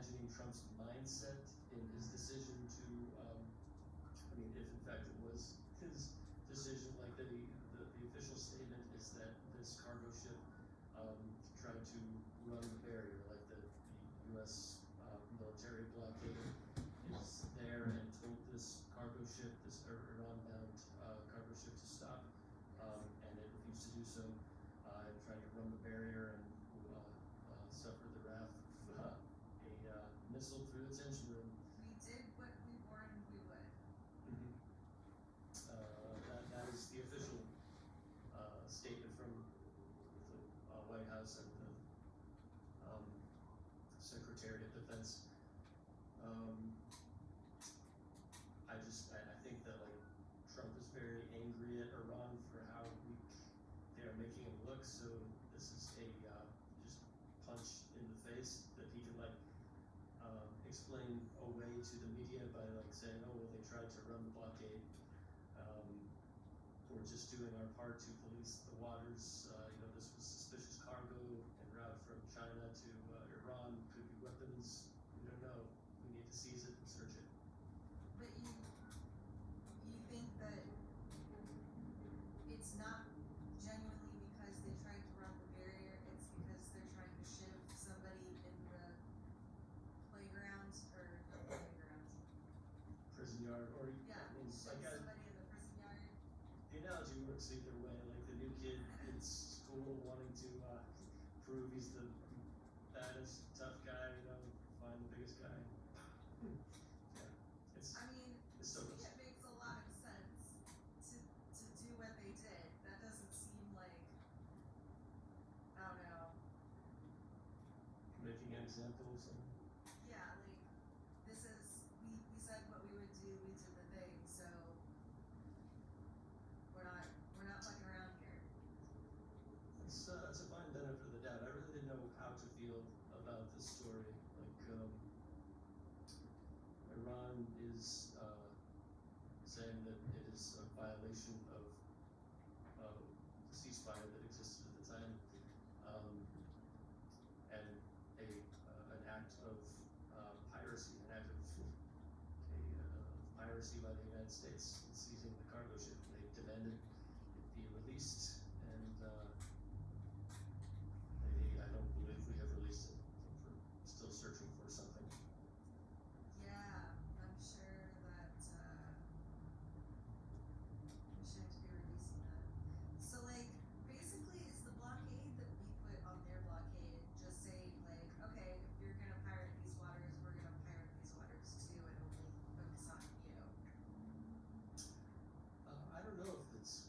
Speaker 1: imagining Trump's mindset in his decision to, I mean, if in fact it was his decision, like the official statement is that this cargo ship, tried to run the barrier, like the US, military blockade is there and told this cargo ship, this Iran-bound, cargo ship to stop, and it refused to do so, and tried to run the barrier and, suffered the wrath of, a missile through its engine room.
Speaker 2: We did what we warned we would.
Speaker 1: Mhm. That is the official, statement from the, White House and the, Secretary of Defense. I think that like Trump is very angry at Iran for how weak they are making him look, so this is a, just punch in the face that he can like, explain away to the media by like saying, oh, well, they tried to run the blockade. We're just doing our part to police the waters. This was suspicious cargo en route from China to, Iran. Could be weapons. We don't know. We need to seize it and search it.
Speaker 2: But you think that it's not genuinely because they tried to run the barrier, it's because they're trying to shiv somebody in the playgrounds or the playgrounds.
Speaker 1: Prison yard, or
Speaker 2: Yeah,
Speaker 1: I mean,
Speaker 2: shiv
Speaker 1: like
Speaker 2: somebody in the prison yard.
Speaker 1: the analogy works either way. Like the new kid in school wanting to, prove he's the baddest, tough guy. Find the biggest guy. Yeah, it's
Speaker 2: I mean,
Speaker 1: it's
Speaker 2: to
Speaker 1: so
Speaker 2: me
Speaker 1: gross.
Speaker 2: it makes a lot of sense to do what they did. That doesn't seem like, I don't know,
Speaker 1: Making an example of someone.
Speaker 2: yeah, like, this is, we said what we would do, we did the thing, so we're not fucking around here.
Speaker 1: It's a fine benefit of the doubt. I really didn't know how to feel about this story. Like, Iran is, saying that it is a violation of, the ceasefire that existed at the time, and an act of, piracy, an act of piracy by the United States in seizing the cargo ship. They demanded it be released, and, I don't believe we have released it. I think we're still searching for something.
Speaker 2: Yeah, I'm sure that, we shouldn't be releasing that. So like, basically is the blockade that we put on their blockade just saying like, okay, if you're gonna pirate these waters, we're gonna pirate these waters too and only focus on you.
Speaker 1: I don't know if it's,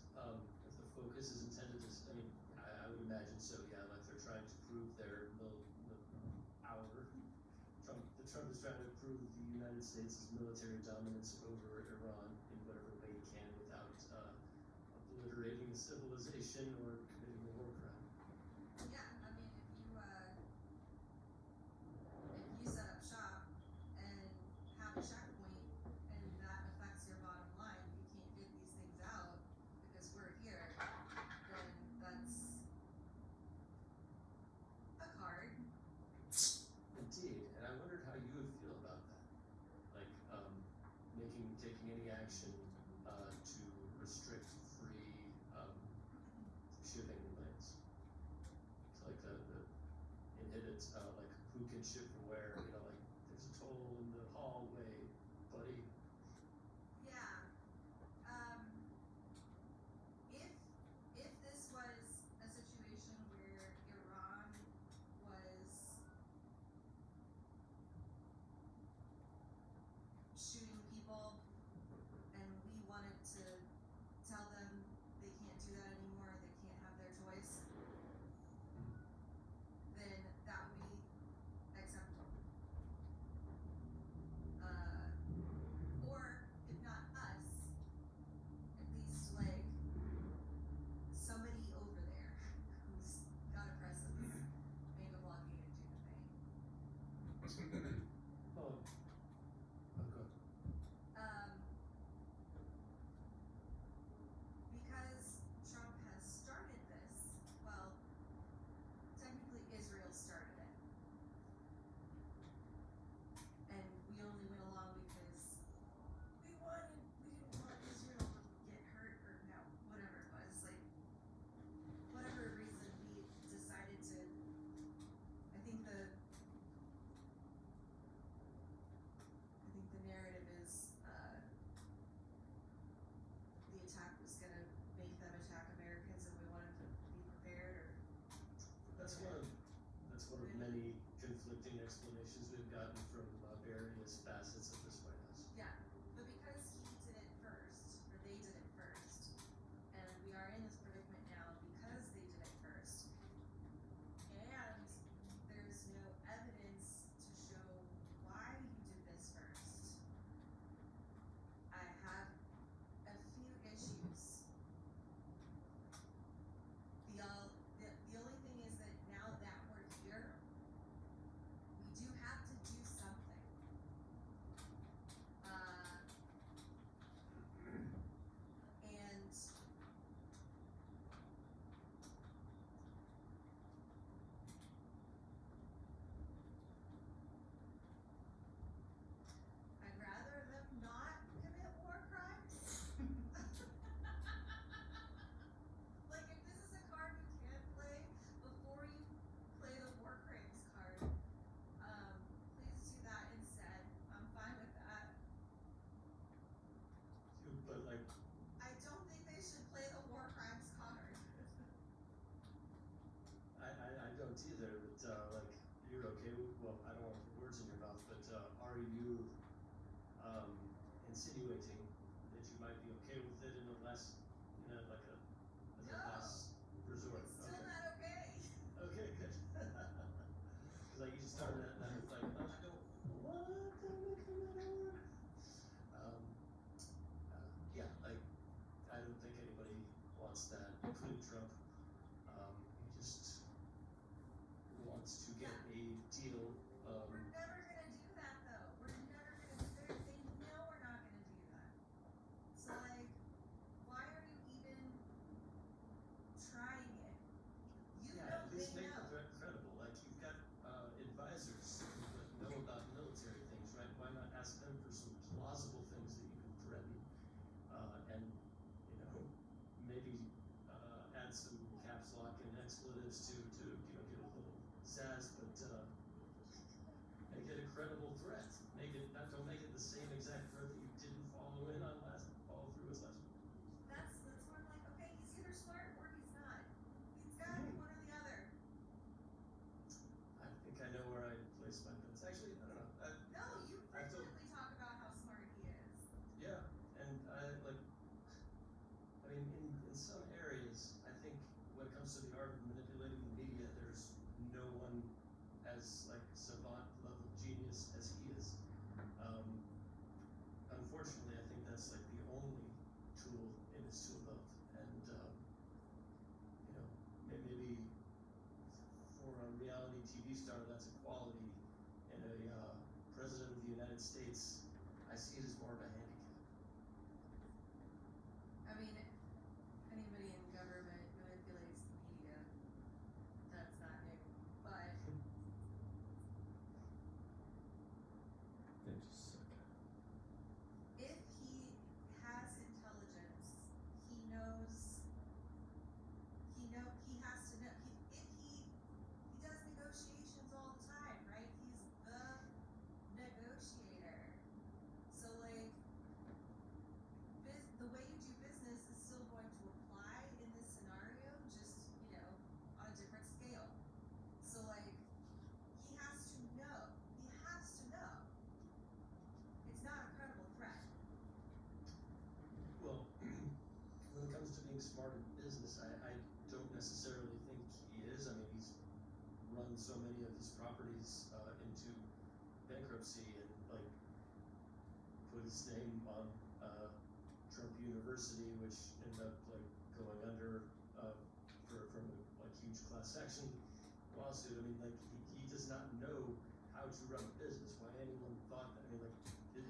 Speaker 1: if the focus is intended to, I would imagine so, yeah, like they're trying to prove their, Trump is trying to prove the United States' military dominance over Iran in whatever way he can without, obliterating a civilization or committing a war crime.
Speaker 2: Yeah, I mean, if you set up shop and have a checkpoint and that affects your bottom line, you can't get these things out because we're here, then that's a card.
Speaker 1: Indeed, and I wondered how you would feel about that. Like, taking any action, to restrict free, shipping lanes. So like the inhibits, like who can ship from where, like there's a toll in the hallway, buddy.
Speaker 2: Yeah. If this was a situation where Iran was shooting people and we wanted to tell them they can't do that anymore, they can't have their choice, then that would be acceptable. Or if not us, at least like somebody over there who's got a presence, make a blockade and do the thing.
Speaker 1: Oh, okay.
Speaker 2: Because Trump has started this, well, technically Israel started it.
Speaker 1: that's one of many conflicting explanations we've gotten from various facets of this White House.
Speaker 2: Yeah, but because he did it first, or they did it first, and we are in this predicament now because they did it first, and there's no evidence to show why you did this first, I have a few issues. The only thing is that now that we're here, we do have to do something. And I'd rather them not commit war crimes. Like, if this is a card you can play before you play the war crimes card, please do that instead. I'm fine with that.
Speaker 1: But like,
Speaker 2: I don't think they should play the war crimes card.
Speaker 1: I don't either, but like, you're okay with, well, I don't want to put words in your mouth, but are you insinuating that you might be okay with it in a less, like a, as
Speaker 2: No.
Speaker 1: a last resort?
Speaker 2: It's still
Speaker 1: Okay.
Speaker 2: not okay.
Speaker 1: Okay, good. Cause like you started that with like, I don't want them to commit a war. Yeah, like, I don't think anybody wants that, including Trump. He just wants to get a deal.
Speaker 2: We're never gonna do that though. We're never gonna do that. They know we're not gonna do that. So like, why are you even trying it? You
Speaker 1: Yeah,
Speaker 2: know
Speaker 1: at least
Speaker 2: they
Speaker 1: make
Speaker 2: know.
Speaker 1: the threat credible. Like, you've got advisors that know about military things, right? Why not ask them for some plausible things that you can threaten? And, maybe add some caps lock and expletives to get a little zazz, but make it a credible threat. Don't make it the same exact threat that you didn't follow through with last week.
Speaker 2: That's where I'm like, okay, he's either smart or he's not. He's gotta be one or the other.
Speaker 1: I think I know where I'd place my bets. Actually, I don't know.
Speaker 2: No, you
Speaker 1: I feel-
Speaker 2: frequently talk about how smart he is.
Speaker 1: Yeah, and in some areas, I think when it comes to the art of manipulating the media, there's no one as like savant level genius as he is. Unfortunately, I think that's like the only tool in his tool belt, and maybe for a reality TV star, that's a quality. In a president of the United States, I see it as more of a handicap.
Speaker 2: I mean, anybody in government manipulates the media. That's not new. But
Speaker 3: They just suck.
Speaker 2: if he has intelligence, he knows, he has to know, if he does negotiations all the time, right? He's the negotiator. So like, the way you do business is still going to apply in this scenario, just, on a different scale. So like, he has to know. It's not a credible threat.
Speaker 1: Well, when it comes to being smart in business, I don't necessarily think he is. I mean, he's run so many of his properties into bankruptcy and like put his name on Trump University, which ended up like going under from a like huge class action lawsuit. I mean, like he does not know how to run a business. Why anyone thought that? I mean, like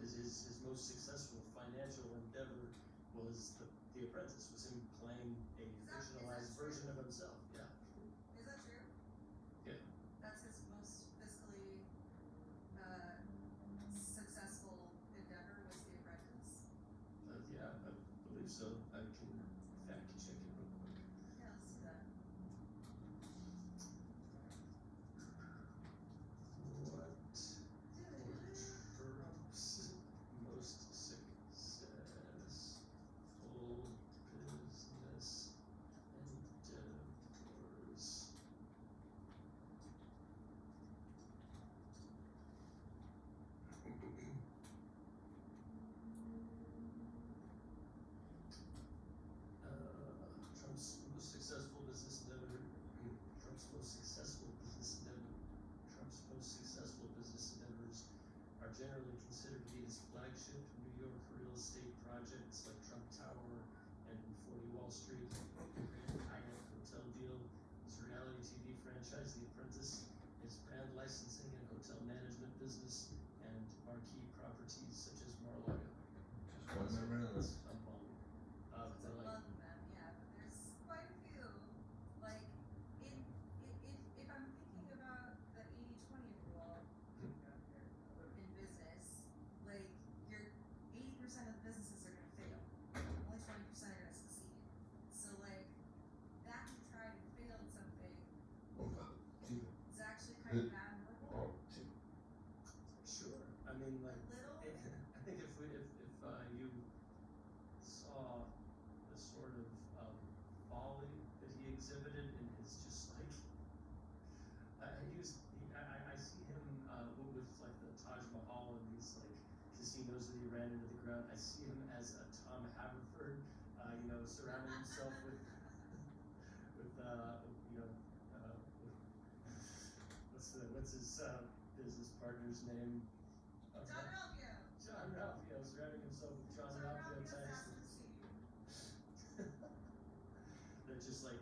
Speaker 1: his most successful financial endeavor was The Apprentice, was him playing a
Speaker 2: Is that
Speaker 1: fictionalized
Speaker 2: true?
Speaker 1: version of himself. Yeah.
Speaker 2: Is that true?
Speaker 1: Yeah.
Speaker 2: That's his most fiscally successful endeavor, was The Apprentice.
Speaker 1: Yeah, I believe so. I can fact check it real quick.
Speaker 2: Yeah, let's do that.
Speaker 1: What Trump's most successful business Street, Grand Hyatt hotel deal, his reality TV franchise, The Apprentice, his brand licensing and hotel management business, and marquee properties such as Mar-a-Lago.
Speaker 3: Just one member of this.
Speaker 1: Among,
Speaker 2: It's
Speaker 1: they're like,
Speaker 2: among them, yeah, but there's quite a few. Like, if I'm thinking about the 80-20 rule in business, like, your 80% of the businesses are gonna fail. Only 20% are gonna succeed. So like, that you tried and failed something is actually kind of admirable.
Speaker 1: sure, I mean, like,
Speaker 2: Little,
Speaker 1: I think if you saw the sort of folly that he exhibited in his just like, I see him with like the Taj Mahal and these like casinos that he ran into the ground. I see him as a Tom Haverford, surrounding himself with what's his business partner's name?
Speaker 2: John Ralphio.
Speaker 1: John Ralphio, surrounding himself with John Ralphio
Speaker 2: Ralphio's
Speaker 1: types.
Speaker 2: Aspen Stadium.
Speaker 1: That just like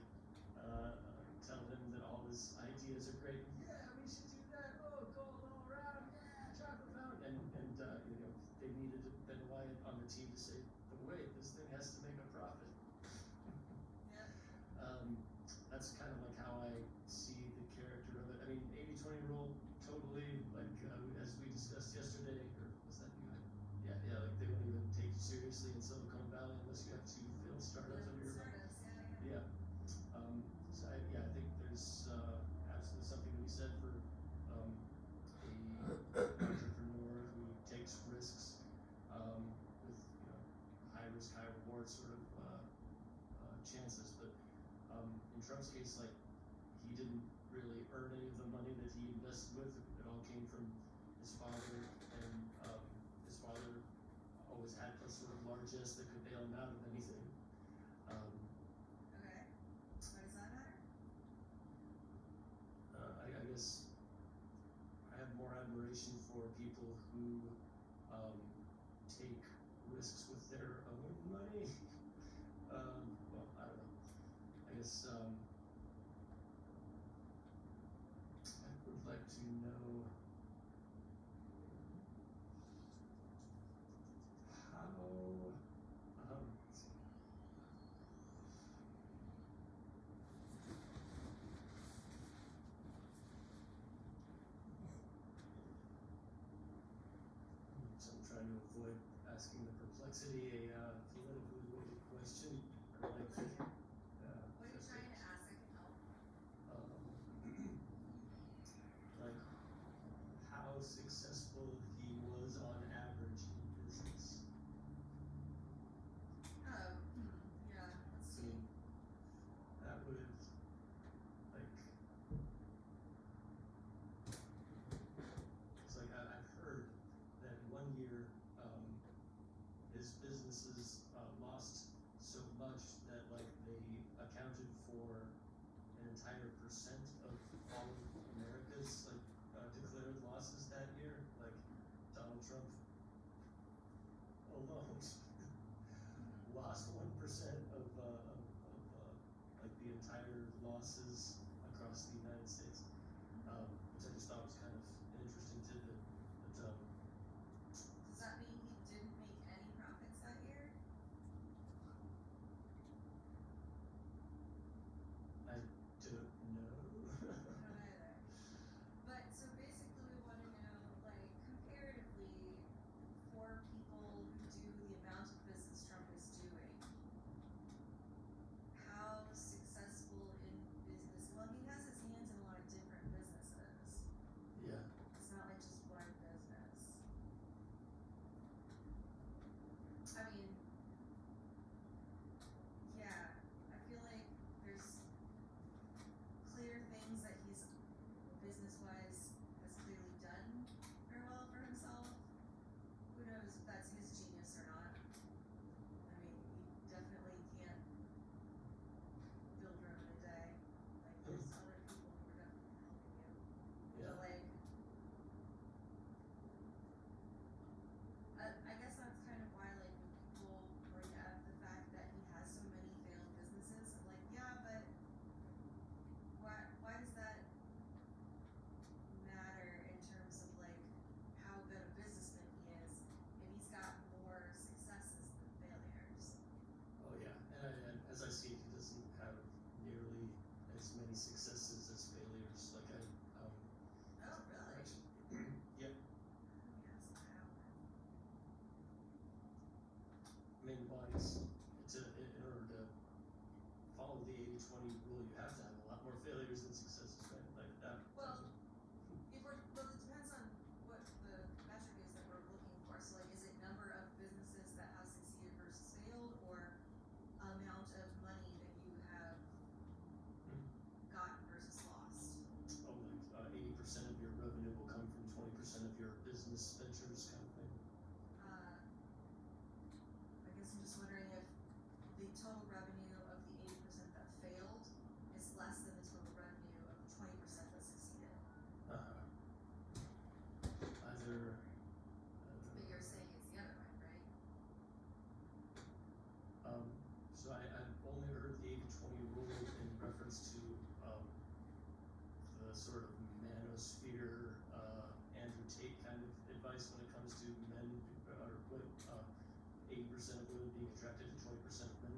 Speaker 1: tell him that all his ideas are great. Yeah, we should do that. Oh, gold all around. Yeah, chocolate fountain. And they needed Ben Wyatt on the team to say, but wait, this thing has to make a profit.
Speaker 2: Yep.
Speaker 1: That's kind of like how I see the character of it. I mean, 80-20 rule, totally, like, as we discussed yesterday, or was that you? Yeah, like, they won't even take you seriously in Silicon Valley unless you have two failed startups under your belt.
Speaker 2: Startups, yeah.
Speaker 1: So I think there's, absolutely something to be said for, a entrepreneur who takes risks, with, high risk, high reward sort of, chances, but, in Trump's case, like, he didn't really earn any of the money that he invested with. It all came from his father, and his father always had a sort of largesse that could bail him out of anything.
Speaker 2: Okay. Why does that matter?
Speaker 1: I guess I have more admiration for people who take risks with their own money. Well, I don't know. I guess I would like to know how let's see. So I'm trying to avoid asking the perplexity a politically weighted question. Or like,
Speaker 2: What are you
Speaker 1: just
Speaker 2: trying to ask? I can help.
Speaker 1: like how successful he was on average in business.
Speaker 2: Oh, yeah, let's
Speaker 1: I
Speaker 2: see.
Speaker 1: mean, that would like, it's like I've heard that one year his businesses lost so much that like they accounted for an entire percent of all of America's like declared losses that year. Like Donald Trump alone lost 1% of like the entire losses across the United States, which I just thought was kind of an interesting tidbit. But
Speaker 2: Does that mean he didn't make any profits that year?
Speaker 1: I don't know.
Speaker 2: I don't either. But so basically we want to know, like, comparatively, for people who do the amount of business Trump is doing, how successful in business, well, he has his hands in a lot of different businesses.
Speaker 1: Yeah. main bodies, in order to follow the 80-20 rule, you have to have a lot more failures than successes, right? Like that.
Speaker 2: Well, it depends on what the metric is that we're looking for, so like, is it number of businesses that have succeeded versus failed, or amount of money that you have gotten versus lost?
Speaker 1: Oh, like 80% of your revenue will come from 20% of your business ventures kind of thing.
Speaker 2: I guess I'm just wondering if the total revenue of the 80% that failed is less than the total revenue of the 20% that succeeded.
Speaker 1: Either.
Speaker 2: But you're saying it's the other way, right?
Speaker 1: So I've only heard the 80-20 rule in reference to the sort of manosphere, Andrew Tate kind of advice when it comes to men, or 80% of women being attracted to 20% of men.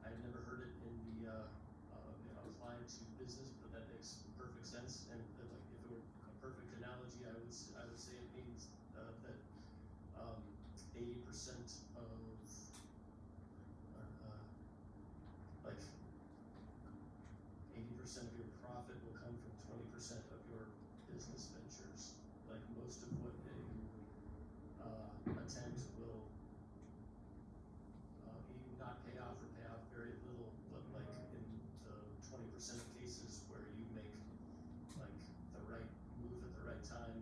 Speaker 1: I've never heard it in the applied to business, but that makes perfect sense. And like, if it were a perfect analogy, I would say it means that 80% of like 80% of your profit will come from 20% of your business ventures. Like most of what you attempt will not pay off or pay off very little, but like in the 20% of cases where you make like the right move at the right time,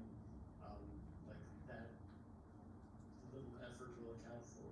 Speaker 1: like that little effort will account for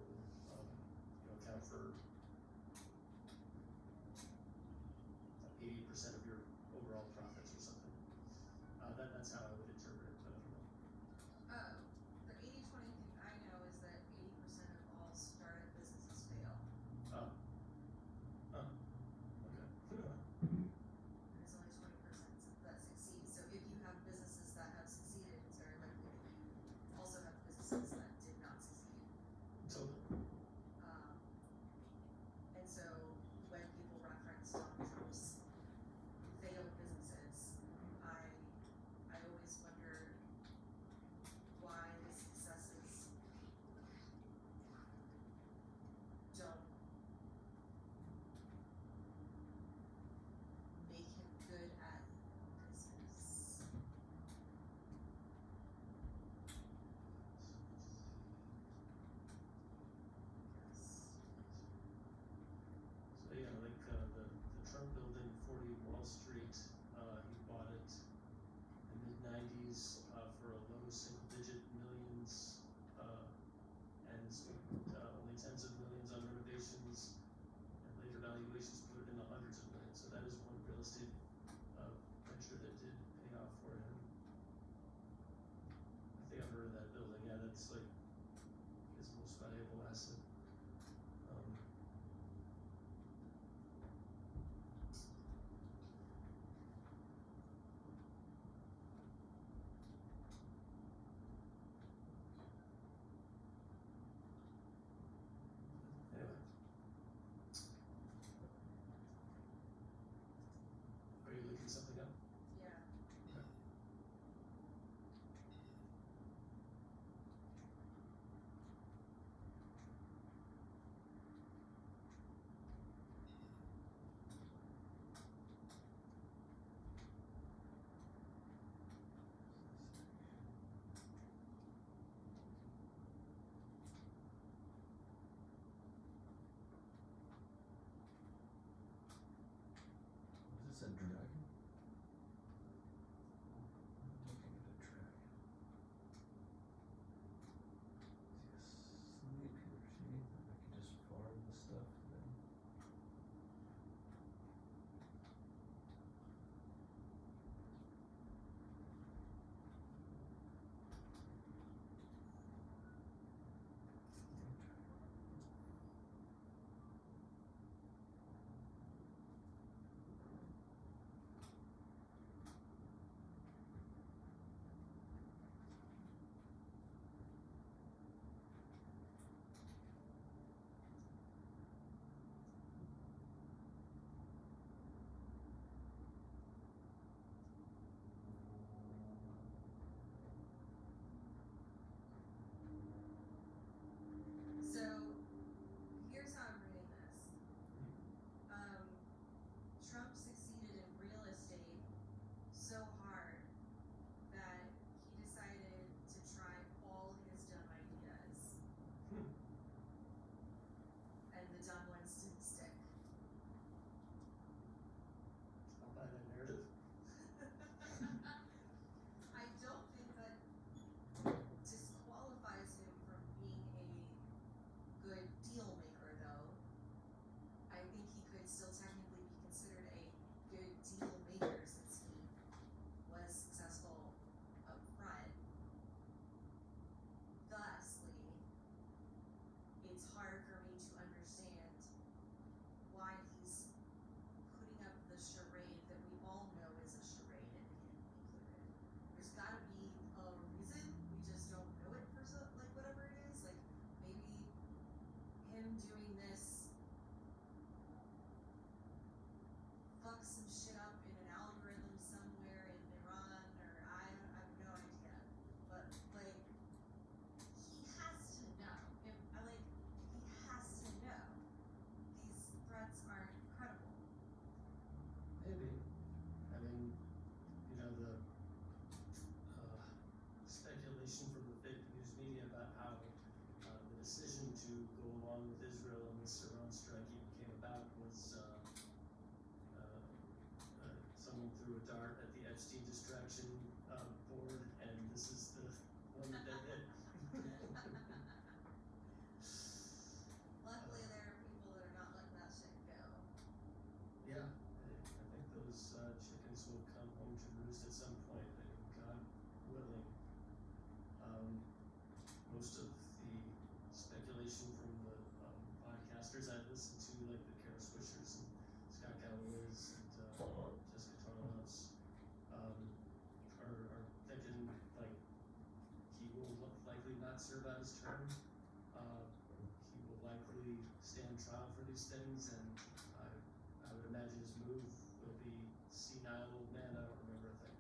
Speaker 2: doing this fuck some shit up in an algorithm somewhere in Iran, or I have no idea. But like, he has to know. He has to know. These threats aren't credible.
Speaker 1: Maybe. I mean, you know, the speculation from the fake news media about how the decision to go along with Israel in this Iran strike even came about was someone threw a dart at the Epstein distraction board, and this is the one that they hit.
Speaker 2: Luckily, there are people that are not letting that shit go.
Speaker 1: Yeah, I think those chickens will come home to roost at some point, God willing. Most of the speculation from the podcasters I listen to, like the Kara Swishers and Scott Galloway's and Jessica Tarlos, are thinking like he will likely not serve out his term. He will likely stand trial for these things, and I would imagine his move will be senile old man, I don't remember a thing.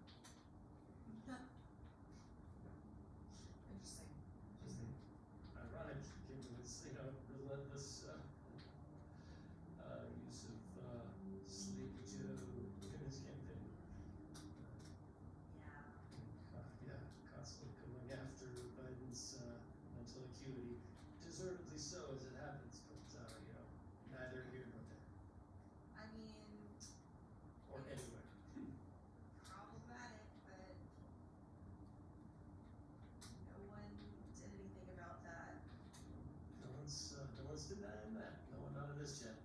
Speaker 2: Interesting.
Speaker 1: Ironic, given his, relentless use of Sleepy Joe in his campaign.
Speaker 2: Yeah.
Speaker 1: Constantly going after Biden's mental acuity, deservedly so as it happens, but neither here nor there,
Speaker 2: I mean,
Speaker 1: or anywhere.
Speaker 2: problematic, but no one did anything about that.
Speaker 1: No one's denying that. No one out of this yet.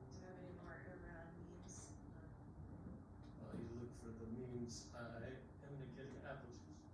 Speaker 2: Do you have any more Iran memes?
Speaker 1: While you look for the memes, I am gonna get an apple juice.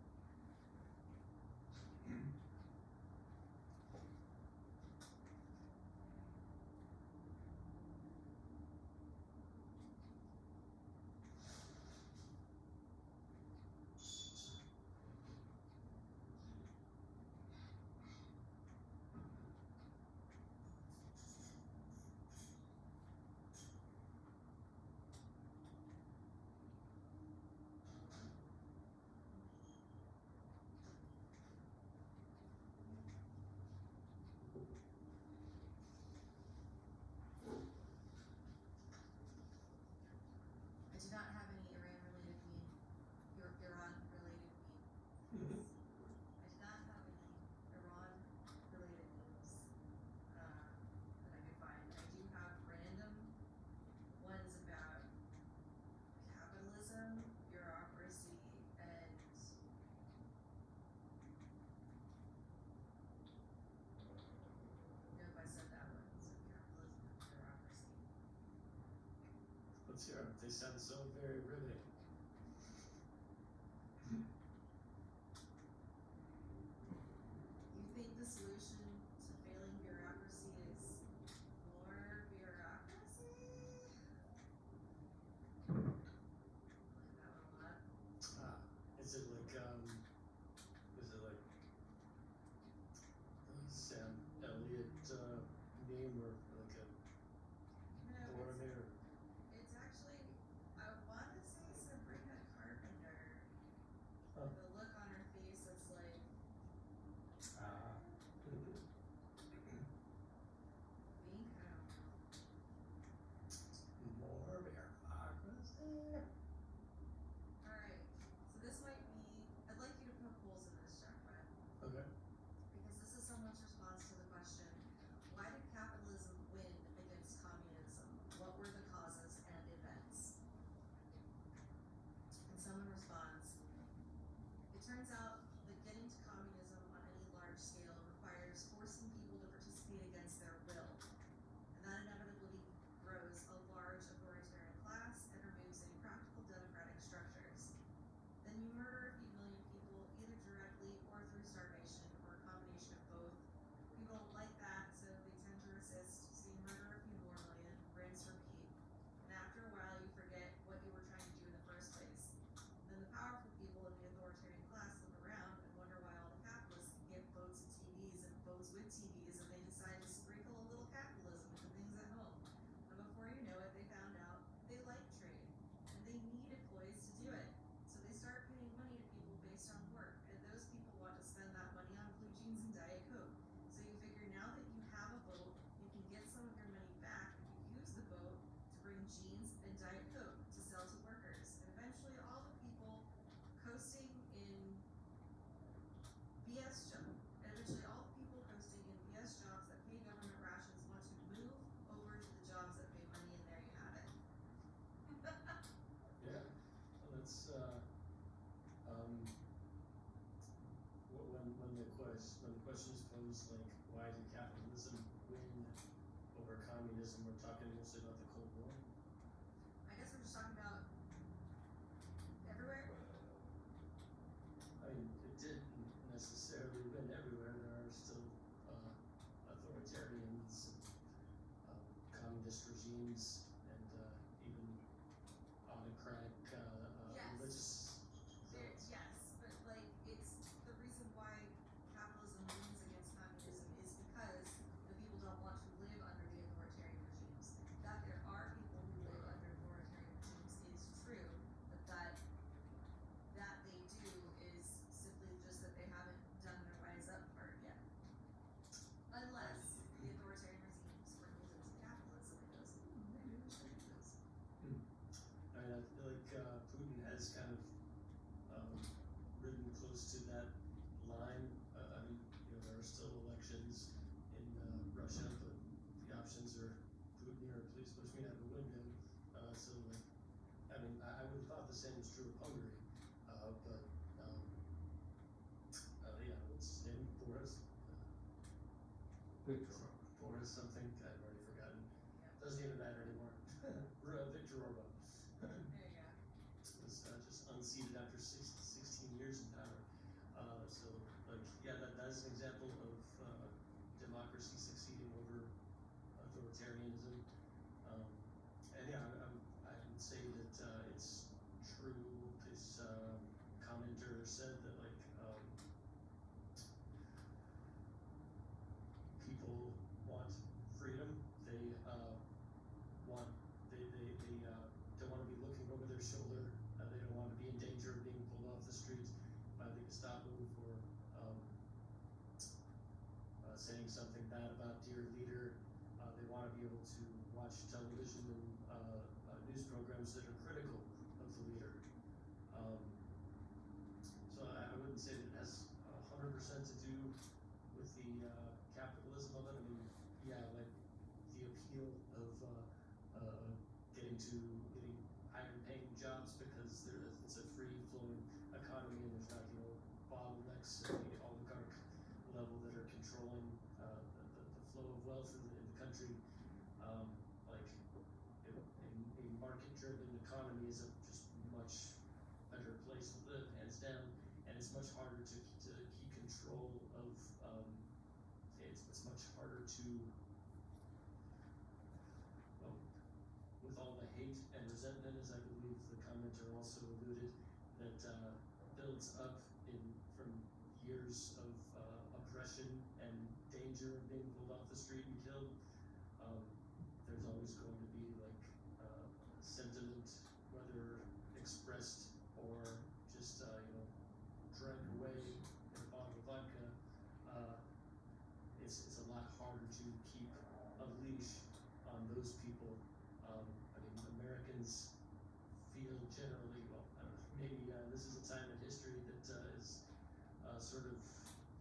Speaker 2: I do not have any Iran-related meme. Iran-related memes. I do not have any Iran-related memes that I could find. I do have random ones about capitalism, bureaucracy, and nope, I said that one. So capitalism and bureaucracy.
Speaker 1: Let's hear 'em. They sound so very riveting.
Speaker 2: You think the solution to failing bureaucracy is more bureaucracy? I like that one a lot.
Speaker 1: Is it like Sam Elliott meme or like a
Speaker 2: No,
Speaker 1: Boromir?
Speaker 2: it's actually, I wanna say Sabrina Carpenter.
Speaker 1: Oh.
Speaker 2: The look on her face that's like, wink, I don't know.
Speaker 1: More bureaucracy.
Speaker 2: Alright, so this might be, I'd like you to poke holes in this, Jack, but
Speaker 1: Okay.
Speaker 2: because this is someone's response to the question, why did capitalism win against communism? What were the causes and events? And someone responds, it turns out that getting to communism on any large scale requires forcing people to participate against their will. And that inevitably grows a large authoritarian class and removes any practical democratic structures. Then you murder a few million people, either directly or through starvation, or a combination of both. People don't like that, so they tend to resist. So you murder a few more million, rinse, repeat. And after a while, you forget what you were trying to do in the first place. Then the power
Speaker 1: when the question is posed, like, why did capitalism win over communism, we're talking mostly about the Cold War.
Speaker 2: I guess we're just talking about everywhere.
Speaker 1: I mean, it didn't necessarily win everywhere. There are still authoritarians and communist regimes and even autocratic
Speaker 2: Yes.
Speaker 1: religious.
Speaker 2: Yes, but like it's the reason why capitalism wins against communism is because the people don't want to live under the authoritarian regimes. That there are people who live under authoritarian regimes is true, but that they do is simply just that they haven't done their rise up part yet. Unless the authoritarian regime sprinkles in some capitalism and goes, maybe we should do this.
Speaker 1: I mean, I feel like Putin has kind of ridden close to that line. I mean, you know, there are still elections in Russia, but the options are Putin or at least between out the window. So, like, I mean, I would have thought the same is true of Hungary, but yeah, what's his name? Boris.
Speaker 3: Victor.
Speaker 1: Boris something. I've already forgotten.
Speaker 2: Yep.
Speaker 1: Doesn't even matter anymore. Victor Orban.
Speaker 2: There you go.
Speaker 1: Was just unseated after 16 years in power. So, like, yeah, that is an example of democracy succeeding over authoritarianism. And yeah, I would say that it's true. This commenter said that, like, people want freedom. They don't want to be looking over their shoulder. They don't want to be in danger of being pulled off the street by the Gestapo for saying something bad about dear leader. They want to be able to watch television and news programs that are critical of the leader. So I wouldn't say that it has 100% to do with the capitalism of it. I mean, yeah, like the appeal of getting higher paying jobs because it's a free flowing economy and there's not, you know, bottlenecks at the oligarch level that are controlling the flow of wealth in the country. Like a market driven economy is a just much better place to live, hands down, and it's much harder to keep control of it's much harder to, well, with all the hate and resentment, as I believe the commenter also alluded, that builds up from years of oppression and danger of being pulled off the street and killed. There's always going to be like sentiment, whether expressed or just you know, drank away in a bottle of vodka. It's a lot harder to keep a leash on those people. I mean, Americans feel generally, well, I don't know, maybe this is a time in history that is sort of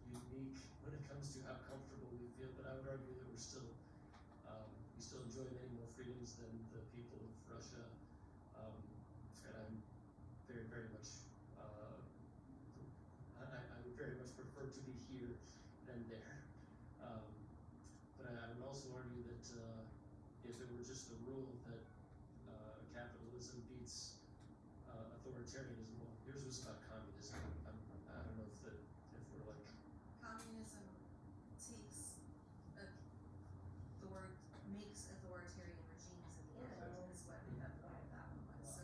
Speaker 1: unique when it comes to how comfortable we feel, but I would argue that we still enjoy many more freedoms than the people of Russia, and I'm very, very much, I would very much prefer to be here than there. But I would also argue that if it were just the rule that capitalism beats authoritarianism, well, yours was about communism. I don't know if we're like
Speaker 2: Communism makes authoritarian regimes in the end, is what the point of that one was. So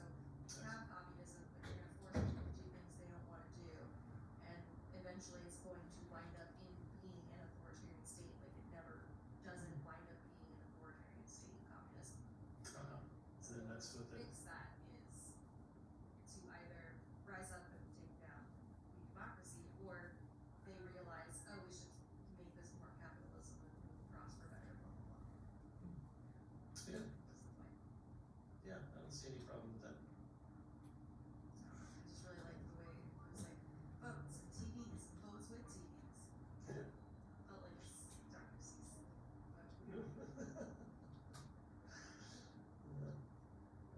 Speaker 2: you have communism, but you're going to force people to do things they don't want to do, and eventually it's going to wind up in being an authoritarian state. Like it never doesn't wind up being an authoritarian state of communism.
Speaker 1: so then that's what the
Speaker 2: Fix that is to either rise up and take down the democracy, or they realize, oh, we should make this more capitalism and prosper better, blah blah blah.
Speaker 1: yeah,
Speaker 2: That's the point.
Speaker 1: yeah, I don't see any problem with that.
Speaker 2: I just really like the way it was like votes and TVs, votes with TVs.
Speaker 1: Yeah.
Speaker 2: Felt like Dr. Seuss.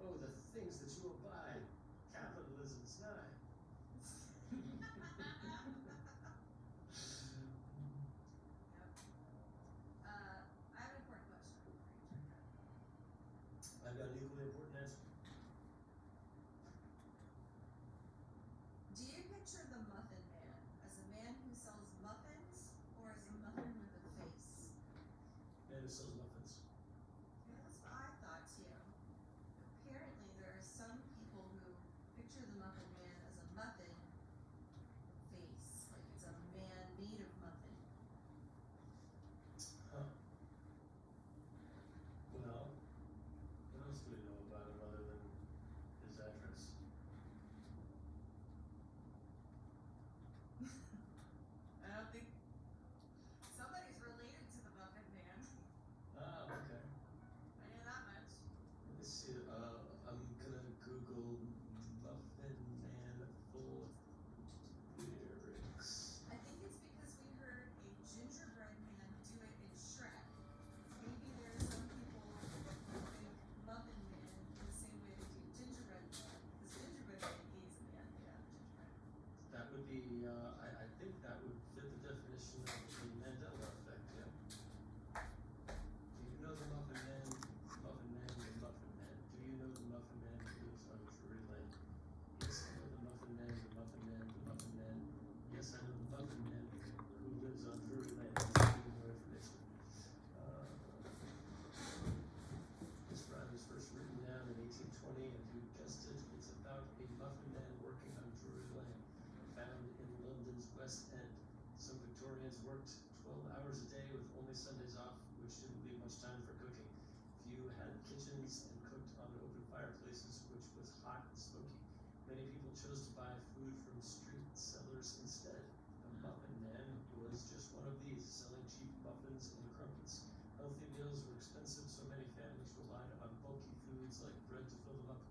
Speaker 1: Oh, the things that you will buy. Capitalism's nigh. sells muffins.
Speaker 2: Yeah, that's what I thought too. Apparently, there are some people who picture the Muffin Man as a muffin face, like it's a man made of muffin.
Speaker 1: Huh. Well, what else do we know about him other than his address?
Speaker 2: I don't think somebody's related to the Muffin Man.
Speaker 1: Ah, okay.
Speaker 2: I know that much.
Speaker 1: Let me see. I'm gonna Google Muffin Man full lyrics.
Speaker 2: I think it's because we heard a gingerbread man do it in Shrek. Maybe there are some people who think Muffin Man in the same way they do gingerbread man, because gingerbread man is a man made out of gingerbread.
Speaker 1: That would be, I think that would fit the definition of the Mandela effect, yeah. Do you know the Muffin Man, the Muffin Man? Do you know the Muffin Man who lives on Drury Lane? Yes, I know the Muffin Man, the Muffin Man, the Muffin Man. Yes, I know the Muffin Man who lives on Drury Lane. Let's give you more information. This rhyme was first written down in 1820, and you guessed it, it's about a Muffin Man working on Drury Lane, found in London's West End. Some Victorians worked 12 hours a day with only Sundays off, which didn't leave much time for cooking. Few had kitchens and cooked on open fireplaces, which was hot and smoky. Many people chose to buy food from street sellers instead. The Muffin Man was just one of these, selling cheap muffins and crumpets. Healthy meals were expensive, so many families relied on bulky foods like bread to fill them up.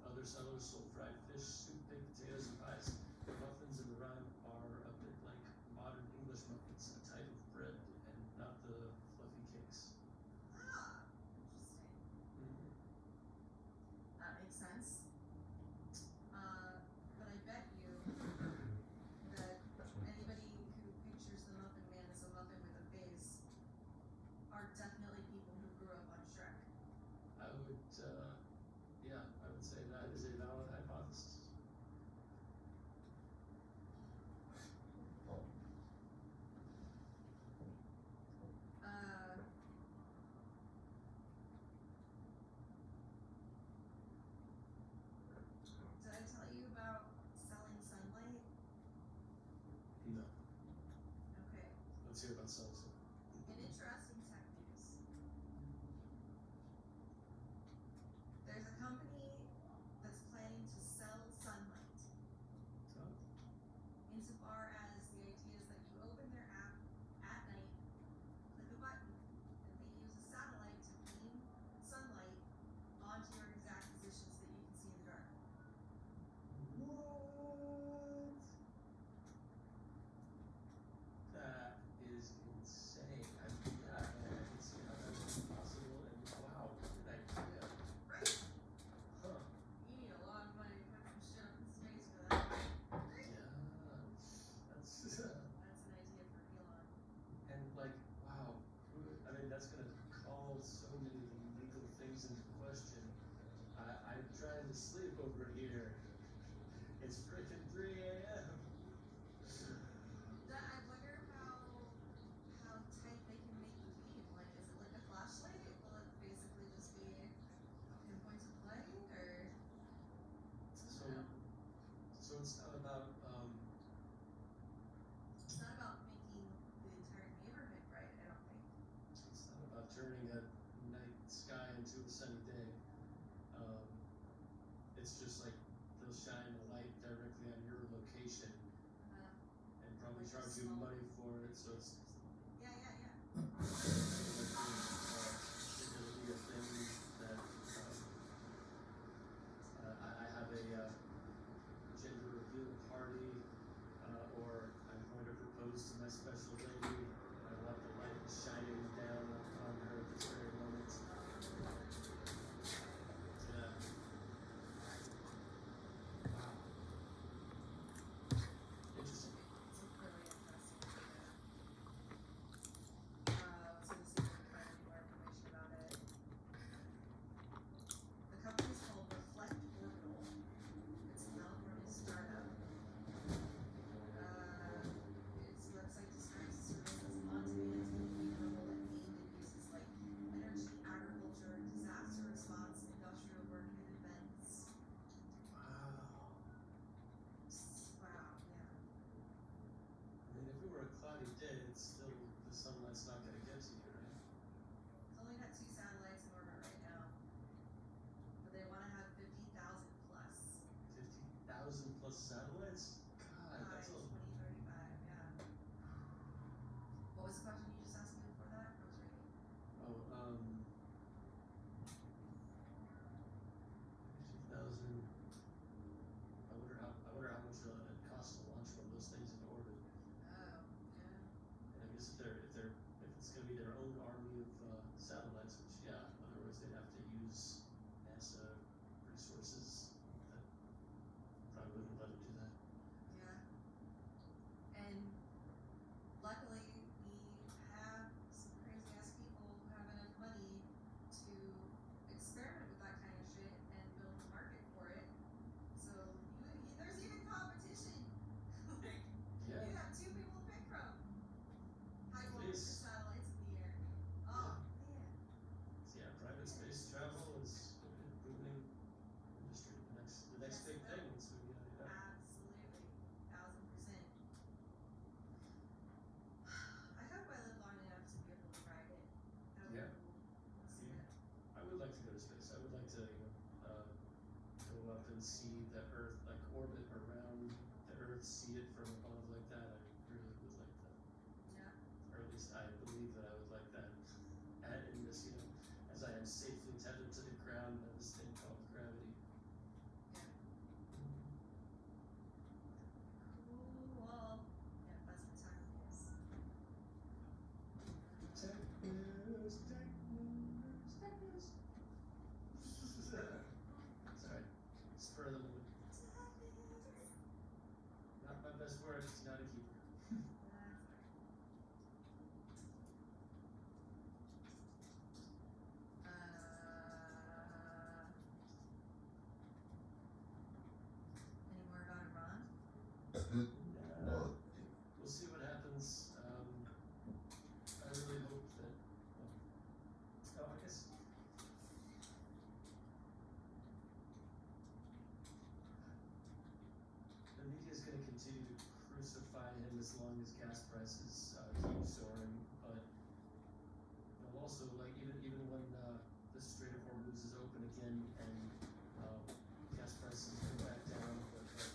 Speaker 1: Other sellers sold fried fish, soup, baked potatoes, and pies. The muffins in the rhyme are a bit like modern English muffins, a type of bread and not the fluffy cakes.
Speaker 2: Ah, interesting.
Speaker 1: Mm-hmm.
Speaker 2: That makes sense. But I bet you that anybody who pictures the Muffin Man as a muffin with a face are definitely people who grew up on Shrek.
Speaker 1: I would, yeah, I would say that is a valid hypothesis.
Speaker 3: Oh,
Speaker 2: Did I tell you about selling sunlight?
Speaker 1: No.
Speaker 2: Okay.
Speaker 1: Let's hear about salsa.
Speaker 2: An interesting tech news. There's a company that's planning to sell sunlight.
Speaker 1: Oh,
Speaker 2: Insofar as the idea is that you open their app at night, click a button, and they use a satellite to beam sunlight onto your exact position so that you can see in the dark.
Speaker 1: what? That is insane. Yeah, I can see how that would be possible, and wow, what an idea.
Speaker 2: Right?
Speaker 1: Huh.
Speaker 2: You need a lot of money to put some shit up in space for that.
Speaker 1: Yeah, that's,
Speaker 2: That's an idea for Elon.
Speaker 1: and like, wow, I mean, that's gonna call so many legal things into question. I'm trying to sleep over here. It's freaking 3 a.m.
Speaker 2: I wonder how tight they can make the beam. Like, is it like a flashlight? Will it basically just be a pinpointed light, or
Speaker 1: So, so it's not about,
Speaker 2: it's not about making the entire neighborhood bright? I don't think.
Speaker 1: it's not about turning a night sky into a sunny day. It's just like they'll shine a light directly on your location and probably
Speaker 2: Like a
Speaker 1: charge you
Speaker 2: small-
Speaker 1: money for it, so it's
Speaker 2: Yeah.
Speaker 1: it'll be a thing that I have a gender reveal party, or I'm going to propose to my special lady. I want the light shining down on her at this very moment. Yeah. Wow. Interesting.
Speaker 2: It's a really interesting idea. So to see if we can find any more information about it. The company's called Reflect Orbital. It's a California startup. Its website describes the service as on-demand, behavioral, and
Speaker 1: of the day, it's still, the sunlight's not gonna get to you, right?
Speaker 2: It's only got 2 satellites in orbit right now, but they wanna have 50,000 plus
Speaker 1: 50,000 plus satellites? God,
Speaker 2: by
Speaker 1: that's a,
Speaker 2: 2035, yeah. What was the question you just asked me before that? I was reading.
Speaker 1: oh, 50,000. I wonder how much it costs to launch one of those things into orbit.
Speaker 2: Oh, yeah.
Speaker 1: And I guess if it's gonna be their own army of, satellites, which, yeah, otherwise they'd have to use NASA resources that probably wouldn't let them do that.
Speaker 2: Yeah. And luckily, we have some crazy ass people who have enough money to experiment with that kind of shit and build a market for it. So there's even competition. Like
Speaker 1: Yeah.
Speaker 2: you have 2 people to pick from. High voltage
Speaker 1: Please.
Speaker 2: satellites in the air. Oh man.
Speaker 1: Yeah, private space travel is a booming industry. The next
Speaker 2: Yes,
Speaker 1: big
Speaker 2: it
Speaker 1: thing
Speaker 2: will.
Speaker 1: is we, yeah.
Speaker 2: Absolutely. 1000%. I hope I live long enough to be able to ride it. That would
Speaker 1: Yeah.
Speaker 2: be cool. Let's see it.
Speaker 1: I would like to go to space. I would like to, go up and see the Earth, like orbit around the Earth, see it from above like that. I really would like that.
Speaker 2: Yeah.
Speaker 1: Or at least I believe that I would like that. And in this, as I am safely tethered to the ground by this thing called gravity.
Speaker 2: Yeah. Cool. Yeah, that's what time it is.
Speaker 1: Tech news, tech news, tech news. Sorry, spur of the moment. Not my best work, it's not a keeper.
Speaker 2: Any more about Iran?
Speaker 1: We'll see what happens. I really hope that. Oh, I guess. The media is going to continue to crucify him as long as gas prices keep soaring, but they'll also, like, even when the Strait of Hormuz is open again and gas prices go back down, but like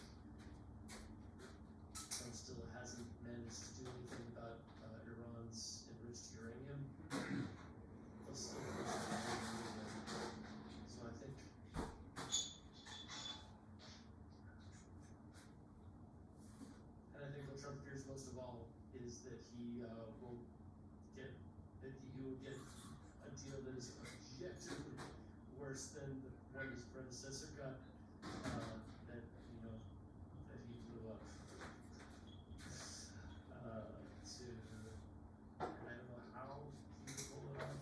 Speaker 1: Trump still hasn't managed to do anything about Iran's enriched uranium. They'll still crucify him in the media. So I think. And I think what Trump fears most of all is that he will get a deal that is objectively worse than the one his predecessor got. That he blew up. And I don't know how he would pull it off.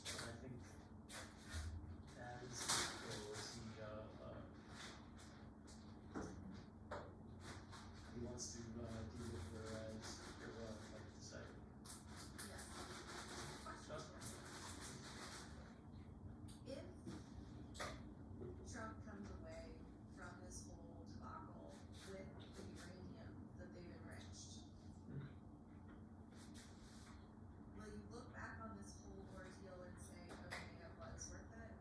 Speaker 1: But I think that is his goal. He wants to denuclearize Iran, like you said.
Speaker 2: Yes. If Trump comes away from this whole debacle with the uranium that they've enriched, will you look back on this whole ordeal and say, okay, it was worth it?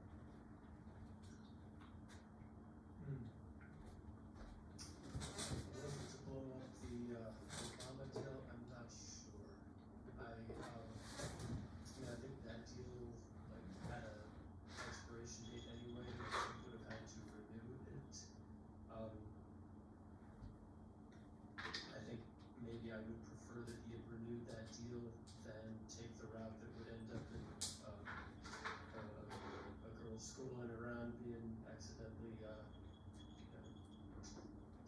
Speaker 1: Was it to blow up the Obama deal? I'm not sure. I think that deal had a expiration date anyway. He would have had to renew it. I think maybe I would prefer that he had renewed that deal than take the route that would end up in a girl's school in Iran being accidentally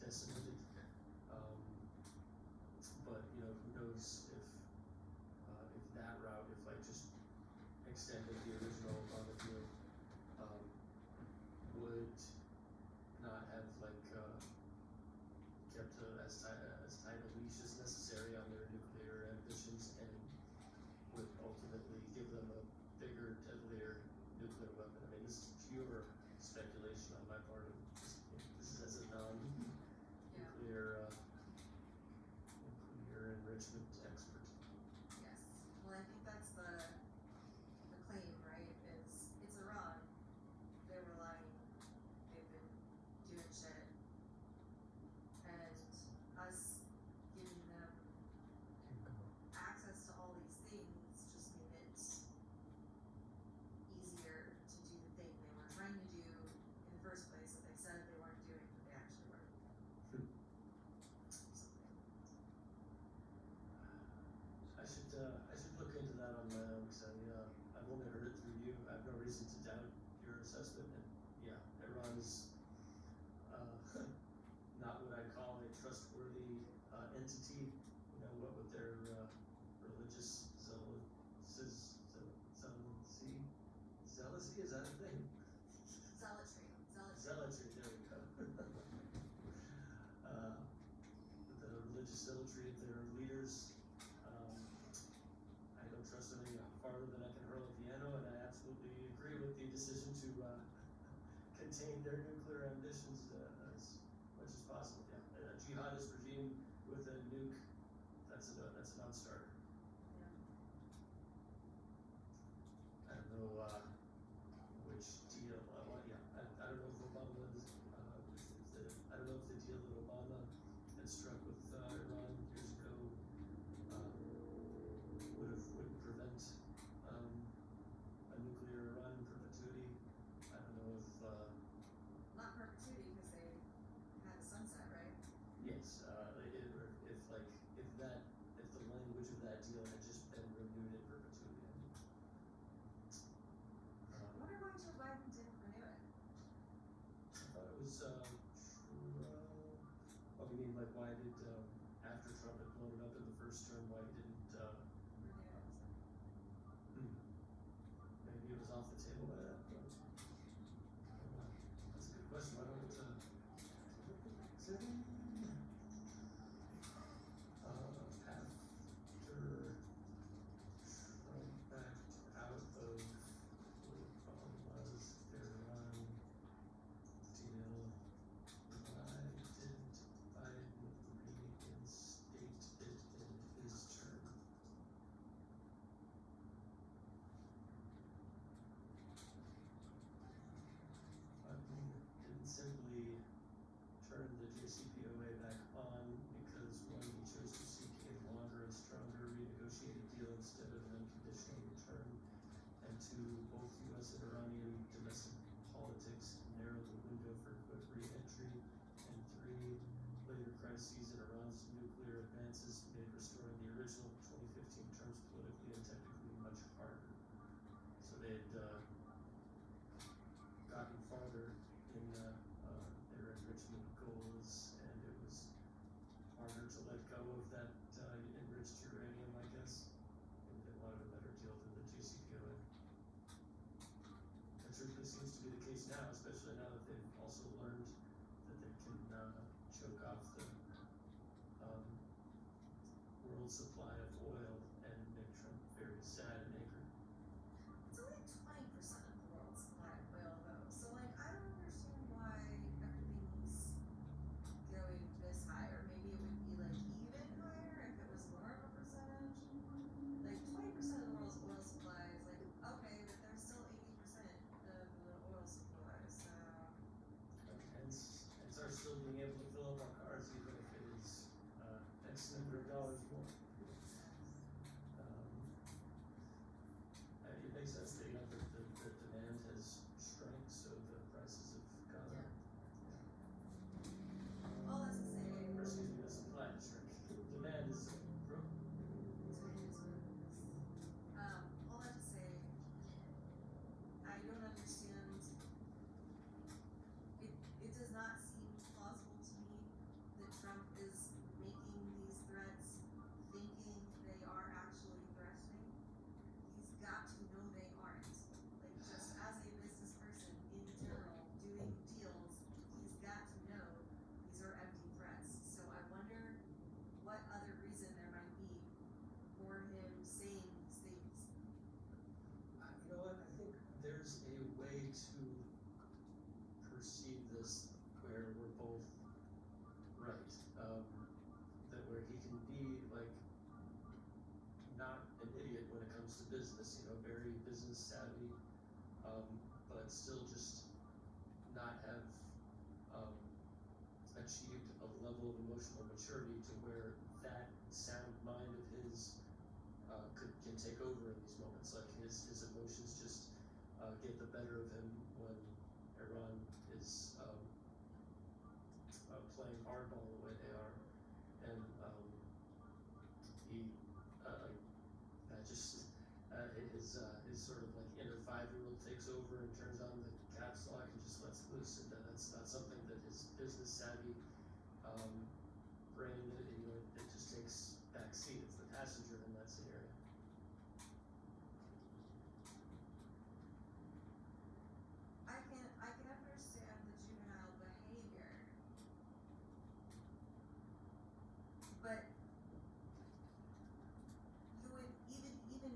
Speaker 1: decimated. But who knows if that route, if just extended the original Obama deal, would not have kept as tight a leash as necessary on their nuclear ambitions, and would ultimately give them a bigger, deadlier nuclear weapon. I mean, this is pure speculation on my part. This is as a non-nuclear enrichment entity, you know, what with their, religious zealousy, is that a thing?
Speaker 2: Zealotry.
Speaker 1: Zealotry, there we go. The religious zealotry of their leaders, I don't trust them any farther than I can hurl a piano, and I absolutely agree with the decision to, contain their nuclear ambitions, as much as possible, yeah. A jihadist regime with a nuke, that's a non-starter. I don't know, which deal, well, yeah, I don't know if Obama is, I don't know if the deal that Obama had struck with, Iran years ago, would prevent, a nuclear Iran in perpetuity. I don't know if,
Speaker 2: Not perpetuity, because they had a sunset, right?
Speaker 1: yes, if the language of that deal had just been renewed in perpetuity.
Speaker 2: I wonder why Joe Biden didn't renew it.
Speaker 1: I thought it was, Trump. Oh, you mean like why did, after Trump had blown it up in the first term, why he didn't,
Speaker 2: Renew it.
Speaker 1: maybe it was off the table by that point? That's a good question, why don't, after Trump backed out of Obama's Iran deal, why didn't Biden reinstate it in his term? Biden didn't simply turn the JCPOA back on because one, he chose to seek a longer and stronger renegotiated deal instead of an unconditional return, and two, both US and Iranian domestic politics narrowed the window for quick re-entry, and three, later crises in Iran's nuclear advances made restoring the original 2015 terms politically and technically much harder. So they had, gotten farther in, their enrichment goals, and it was harder to let go of that, enriched uranium, I guess. And they wanted a better deal than the JCPOA. That certainly seems to be the case now, especially now that they've also learned that they can, choke off the, world supply of oil and make Trump very sad and angry.
Speaker 2: It's only 20% of the world's supply of oil, though. So, like, I don't understand why everything's going this high, or maybe it would be like even higher if it was more of a percentage. Like 20% of the world's oil supply is like okay, but there's still 80% of the oil supply. So
Speaker 1: Hence our still being able to fill up our cars even if it is, X number of dollars more. It makes sense that, you know, the demand has shrunk, so the prices have gone up.
Speaker 2: all that's to say,
Speaker 1: Or excuse me, the supply has shrunk. Demand is growing.
Speaker 2: all that to say, I don't understand. It does not seem plausible to me that Trump is making these threats thinking they are actually threatening. He's got to know they aren't. Like, just as a business person in general doing deals, he's got to know these are empty threats. So I wonder what other reason there might be for him saying these things.
Speaker 1: You know what, I think there's a way to perceive this where we're both right. That where he can be like not an idiot when it comes to business, you know, very business savvy, but still just not have, achieved a level of emotional maturity to where that sound mind of his, can take over in these moments. Like his emotions just, get the better of him when Iran is, playing hardball the way they are, and, he, that just, his sort of like inner 5-year-old takes over and turns on the caps lock and just lets loose, and that's not something that his business savvy, brain, you know, it just
Speaker 2: but you would even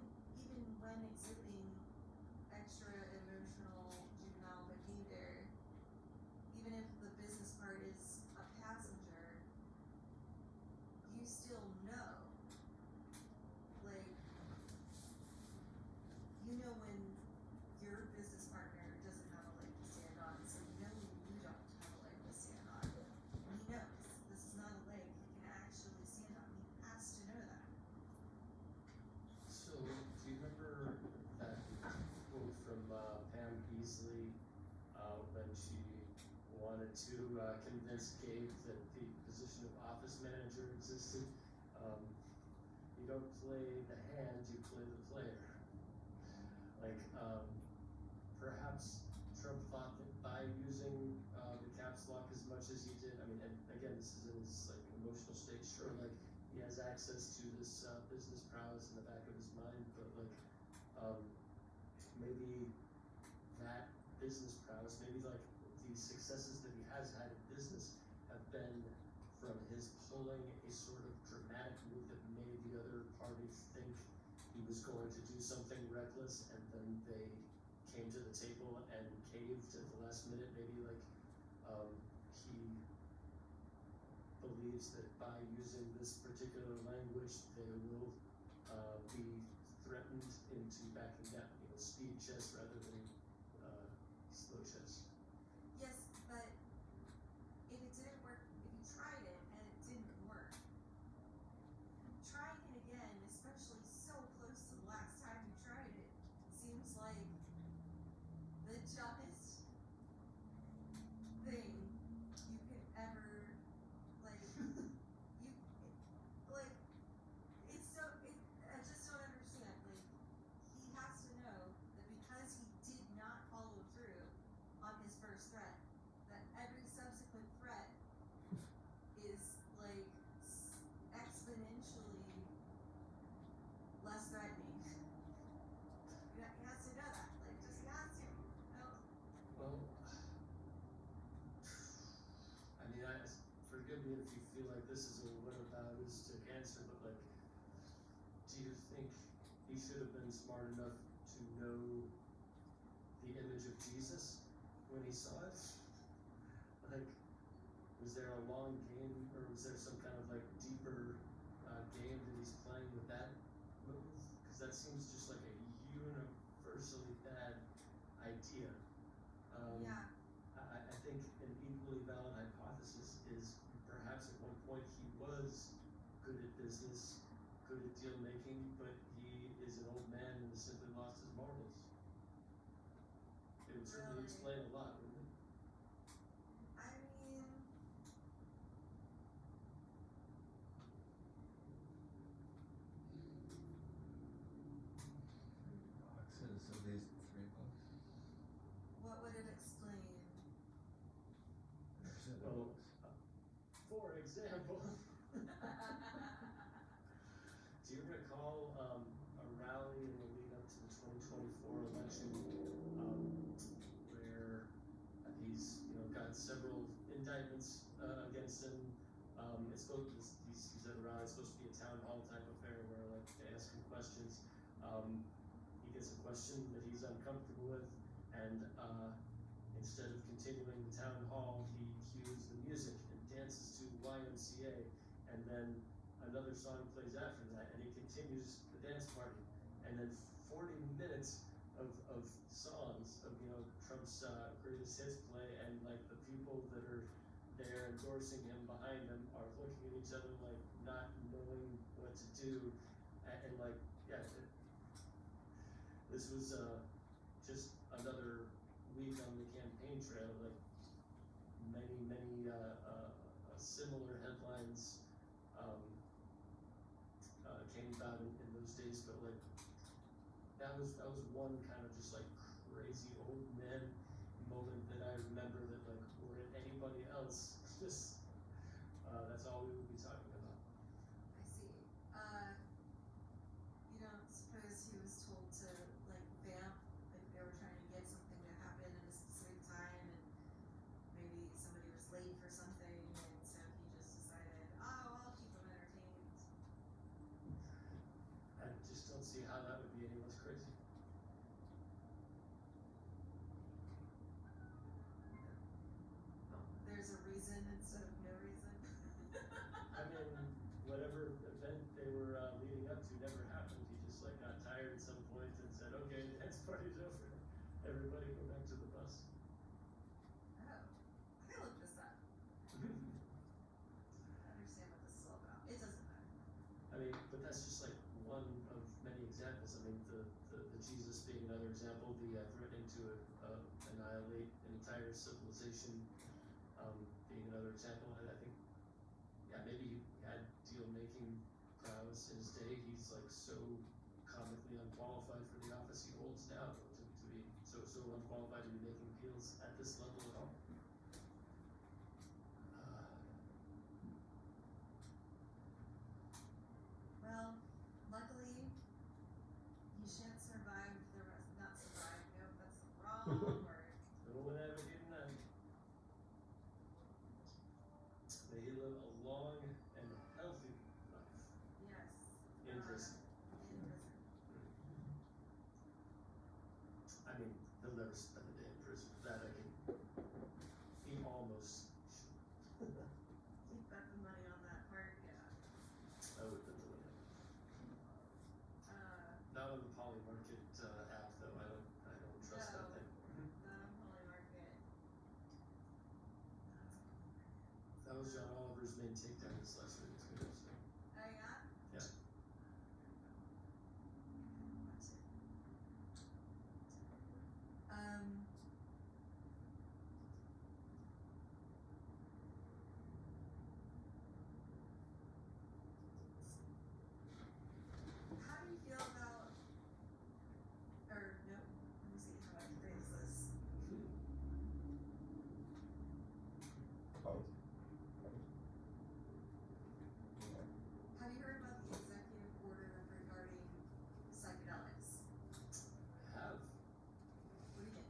Speaker 2: when exhibiting extra emotional juvenile behavior, even if the business part is a passenger, you still know, like, you know when your business partner doesn't have a leg to stand on, so you know when you don't have a leg to stand on. He knows this is not a leg he can actually stand on. He has to know that.
Speaker 1: So, do you remember that quote from Pam Beasley when she wanted to convince Gabe that the position of office manager existed? You don't play the hand, you play the player. Like, perhaps Trump thought that by using the caps lock as much as he did, I mean, and again, this is in his like emotional state, sure, like he has access to this business prowess in the back of his mind, but like, maybe that business prowess, maybe like the successes that he has had in business have been from his pulling a sort of dramatic move that made the other party think he was going to do something reckless, and then they came to the table and caved at the last minute. Maybe like he believes that by using this particular language, they will be threatened into backing down. You know, speed chess rather than slow chess.
Speaker 2: Yes, but if it didn't work, if you tried it and it didn't work, trying it again, especially so close to the last time you tried it, seems like the dumbest thing you could ever, like, it's so, I just don't understand, like, he has to know that because he did not follow through on his first threat, that every subsequent threat is, like, exponentially less threatening. He has to know that, like, just he has to.
Speaker 1: Well, I mean, forgive me if you feel like this is a whataboutistic answer, but like, do you think he should have been smart enough to know the image of Jesus when he saw it? Like, was there a long game, or was there some kind of like deeper game that he's playing with that move? Because that seems just like a universally bad idea.
Speaker 2: Yeah.
Speaker 1: I think an equally valid hypothesis is perhaps at one point he was good at business, good at deal making, but he is an old man and has simply lost his marbles. It would certainly
Speaker 2: Really?
Speaker 1: explain a lot, wouldn't it?
Speaker 2: I mean,
Speaker 3: Boxes of these 3 books.
Speaker 2: what would it explain?
Speaker 3: Or 7
Speaker 1: Well,
Speaker 3: books.
Speaker 1: For example, do you recall a rally in the lead up to the 2024 election where he's got several indictments against him? He's at a rally. It's supposed to be a town hall type affair where like they ask him questions. He gets a question that he's uncomfortable with, and instead of continuing the town hall, he cues the music and dances to YMCA, and then another song plays after that, and he continues the dance party, and then 40 minutes of songs of Trump's greatest hits play, and like the people that are there endorsing him behind him are looking at each other like not knowing what to do, and like this was just another week on the campaign trail. Like many similar headlines came about in those days, but like that was one kind of just like crazy old man moment that I remember that like were it anybody else, just that's all we would be talking about.
Speaker 2: I see. You don't suppose he was told to like vamp, like they were trying to get something to happen at a specific time, and maybe somebody was late for something, and so he just decided, oh, I'll keep them entertained
Speaker 1: see how that would be any less crazy.
Speaker 2: There's a reason instead of no reason.
Speaker 1: I mean, whatever event they were leading up to never happened. He just like got tired at some point and said, "Okay, the dance party's over. Everybody go back to the bus."
Speaker 2: Oh, I gotta look this up. I understand what this is all about. It doesn't matter.
Speaker 1: I mean, but that's just like one of many examples. I mean, the Jesus being another example, the threatening to annihilate an entire civilization being another example. I think, yeah, maybe he had deal-making prowess in his day. He's like so comically unqualified for the office he holds now, to be so unqualified to be making deals at this level at all.
Speaker 2: Well, luckily, he shan't survive the rest. Not survive. Nope, that's the wrong word.
Speaker 1: No one ever did that. May he live a long and healthy life
Speaker 2: Yes.
Speaker 1: in prison.
Speaker 2: In prison.
Speaker 1: I mean, he'll never spend a day in prison. That I can. He almost should.
Speaker 2: He bet the money on that part. Yeah.
Speaker 1: I would bet the money. Not on the Poly Market app though. I don't trust that
Speaker 2: No.
Speaker 1: thing.
Speaker 2: Not on Poly Market.
Speaker 1: That was John Oliver's main takedown this last week too. So.
Speaker 2: Oh yeah.
Speaker 1: Yeah.
Speaker 2: How do you feel about, or no, let me see how I phrase this. Have you heard about the executive order regarding psychedelics?
Speaker 1: Have
Speaker 2: What do you think?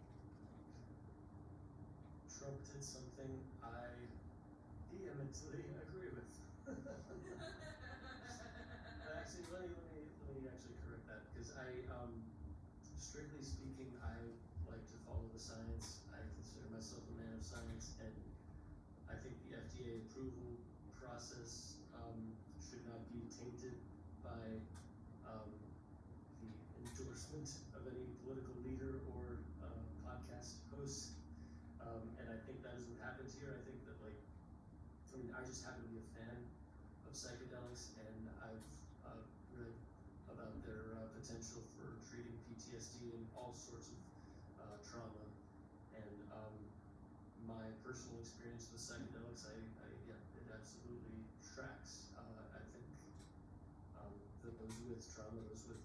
Speaker 1: Trump did something I vehemently agree with. Actually, let me actually correct that, because strictly speaking, I like to follow the science. I consider myself a man of science, and I think the FDA approval process should not be tainted by the endorsement of any political leader or podcast host. And I think that is what happens here. I think that I just happen to be a fan of psychedelics, and I've read about their potential for treating PTSD and all sorts of trauma. And my personal experience with psychedelics, yeah, it absolutely tracks. I think those with trauma, those with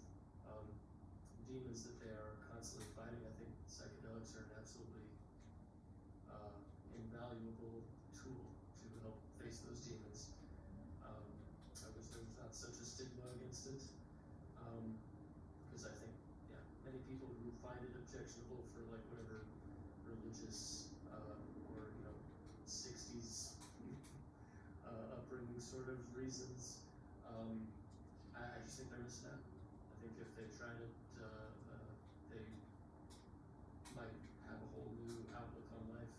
Speaker 1: demons that they are constantly fighting, I think psychedelics are an absolutely invaluable tool to help face those demons. I wish there was not such a stigma against it, because I think, yeah, many people who find it objectionable for like whatever religious or 60s upbringing sort of reasons, I just think they're missing out. I think if they tried it, they might have a whole new outlook on life.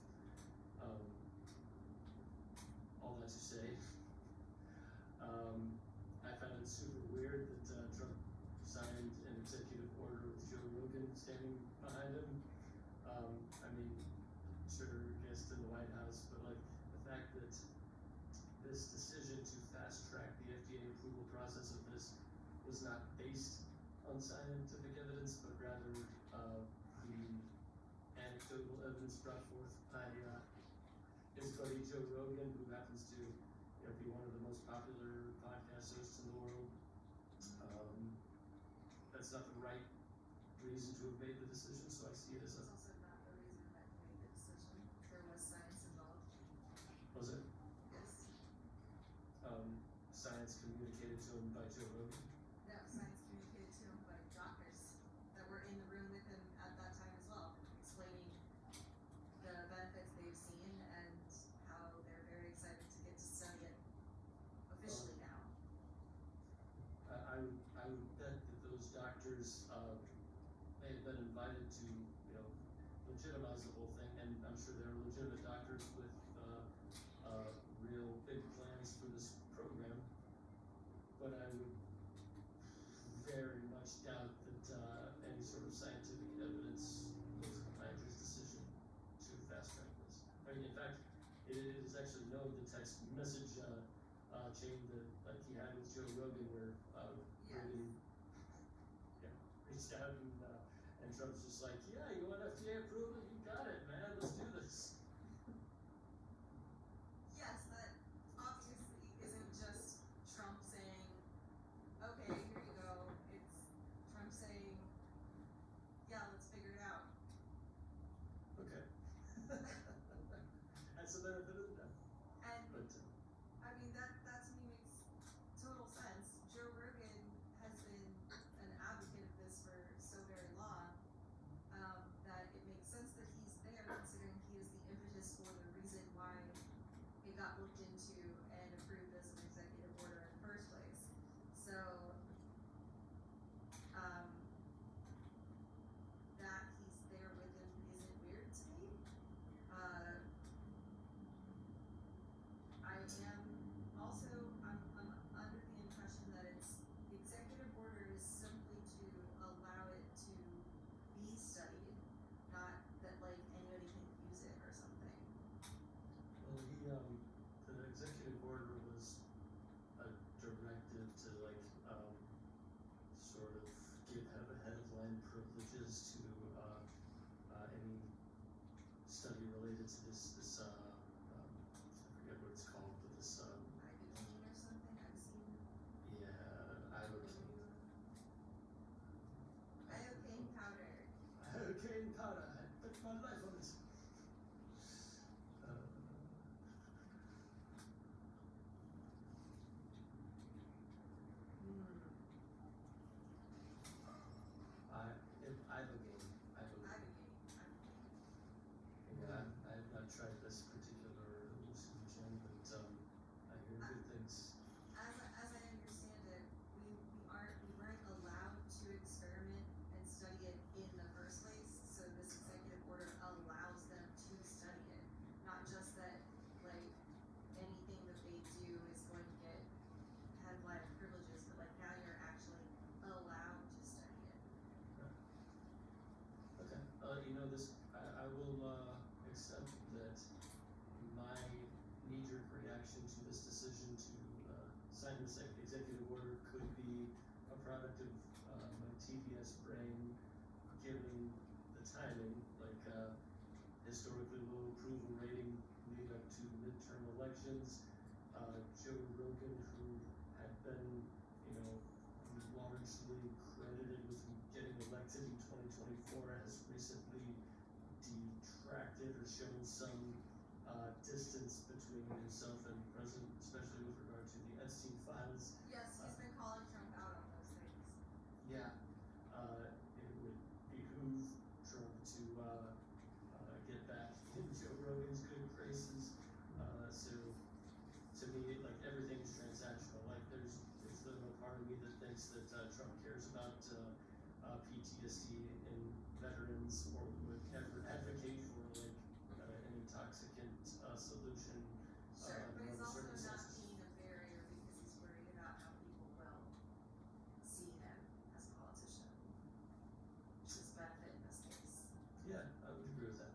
Speaker 1: All that to say, I found it super weird that Trump signed an executive order with Joe Rogan standing behind him. I mean, sure, guest in the White House, but like the fact that this decision to fast track the FDA approval process of this was not based on scientific evidence, but rather the anecdotal evidence brought forth by his buddy Joe Rogan, who happens to be one of the most popular podcast hosts in the world. That's not the right reason to have made the decision, so I see it as
Speaker 2: It's also not the reason that he made the decision. There was science involved.
Speaker 1: was it
Speaker 2: Yes.
Speaker 1: science communicated to him by Joe Rogan?
Speaker 2: No, science communicated to him by doctors that were in the room with him at that time as well, explaining the benefits they've seen and how they're very excited to get to study it officially now.
Speaker 1: I would bet that those doctors to, legitimize the whole thing, and I'm sure there are legitimate doctors with, real big plans for this program. But I would very much doubt that, any sort of scientific evidence was behind his decision to fast track this. I mean, in fact, it is actually known, the text message, chain that, he had with Joe Rogan where, Rogan, reached out and Trump's just like, yeah, you want FDA approval? You got it, man, let's do this.
Speaker 2: Yes, that obviously isn't just Trump saying, okay, here you go. It's Trump saying, yeah, let's figure it out.
Speaker 1: Okay. That's the benefit of the doubt.
Speaker 2: And
Speaker 1: But,
Speaker 2: I mean, that to me makes total sense. Joe Rogan has been an advocate of this for so very long, that it makes sense that he's there, considering he is the impetus for the reason why it got looked into and approved as an executive order in the first place. So, that he's there with him isn't weird to me. I am also, I'm under the impression that it's, the executive order is simply to allow it to be studied, not that like anybody can use it or something.
Speaker 1: well, the executive order was a directive to sort of have a headline privileges to, any study related to this, I forget what it's called, but this,
Speaker 2: Ibogaine or something, I've seen.
Speaker 1: ibogaine.
Speaker 2: Ibogaine powder.
Speaker 1: Ibogaine powder, I bet my life on it. Ibogaine. Yeah, I have not tried this particular hallucinogen, but, I hear good things.
Speaker 2: As I understand it, we weren't allowed to experiment and study it in the first place, so this executive order allows them to study it. Not just that, like, anything that they do is going to have life privileges, but like now you're actually allowed to study it.
Speaker 1: Okay, I will, accept that my knee-jerk reaction to this decision to, sign this executive order could be a product of, my TBS brain, given the timing, historically low approval rating leading up to midterm elections. Joe Rogan, who had been, largely credited with getting elected in 2024, has recently detracted or shown some, distance between himself and the president, especially with regard to the Epstein files.
Speaker 2: Yes, he's been calling Trump out on those things.
Speaker 1: Yeah, it would behoove Trump to, get back in Joe Rogan's good graces. So to me, everything's transactional. There's no part of me that thinks that, Trump cares about, PTSD in veterans or would ever advocate for an intoxicant, solution.
Speaker 2: Sure, but
Speaker 1: under
Speaker 2: he's
Speaker 1: other
Speaker 2: also not
Speaker 1: circumstances.
Speaker 2: being a barrier because he's worried about how people will see him as a politician. To his benefit in this case.
Speaker 1: Yeah, I would agree with that.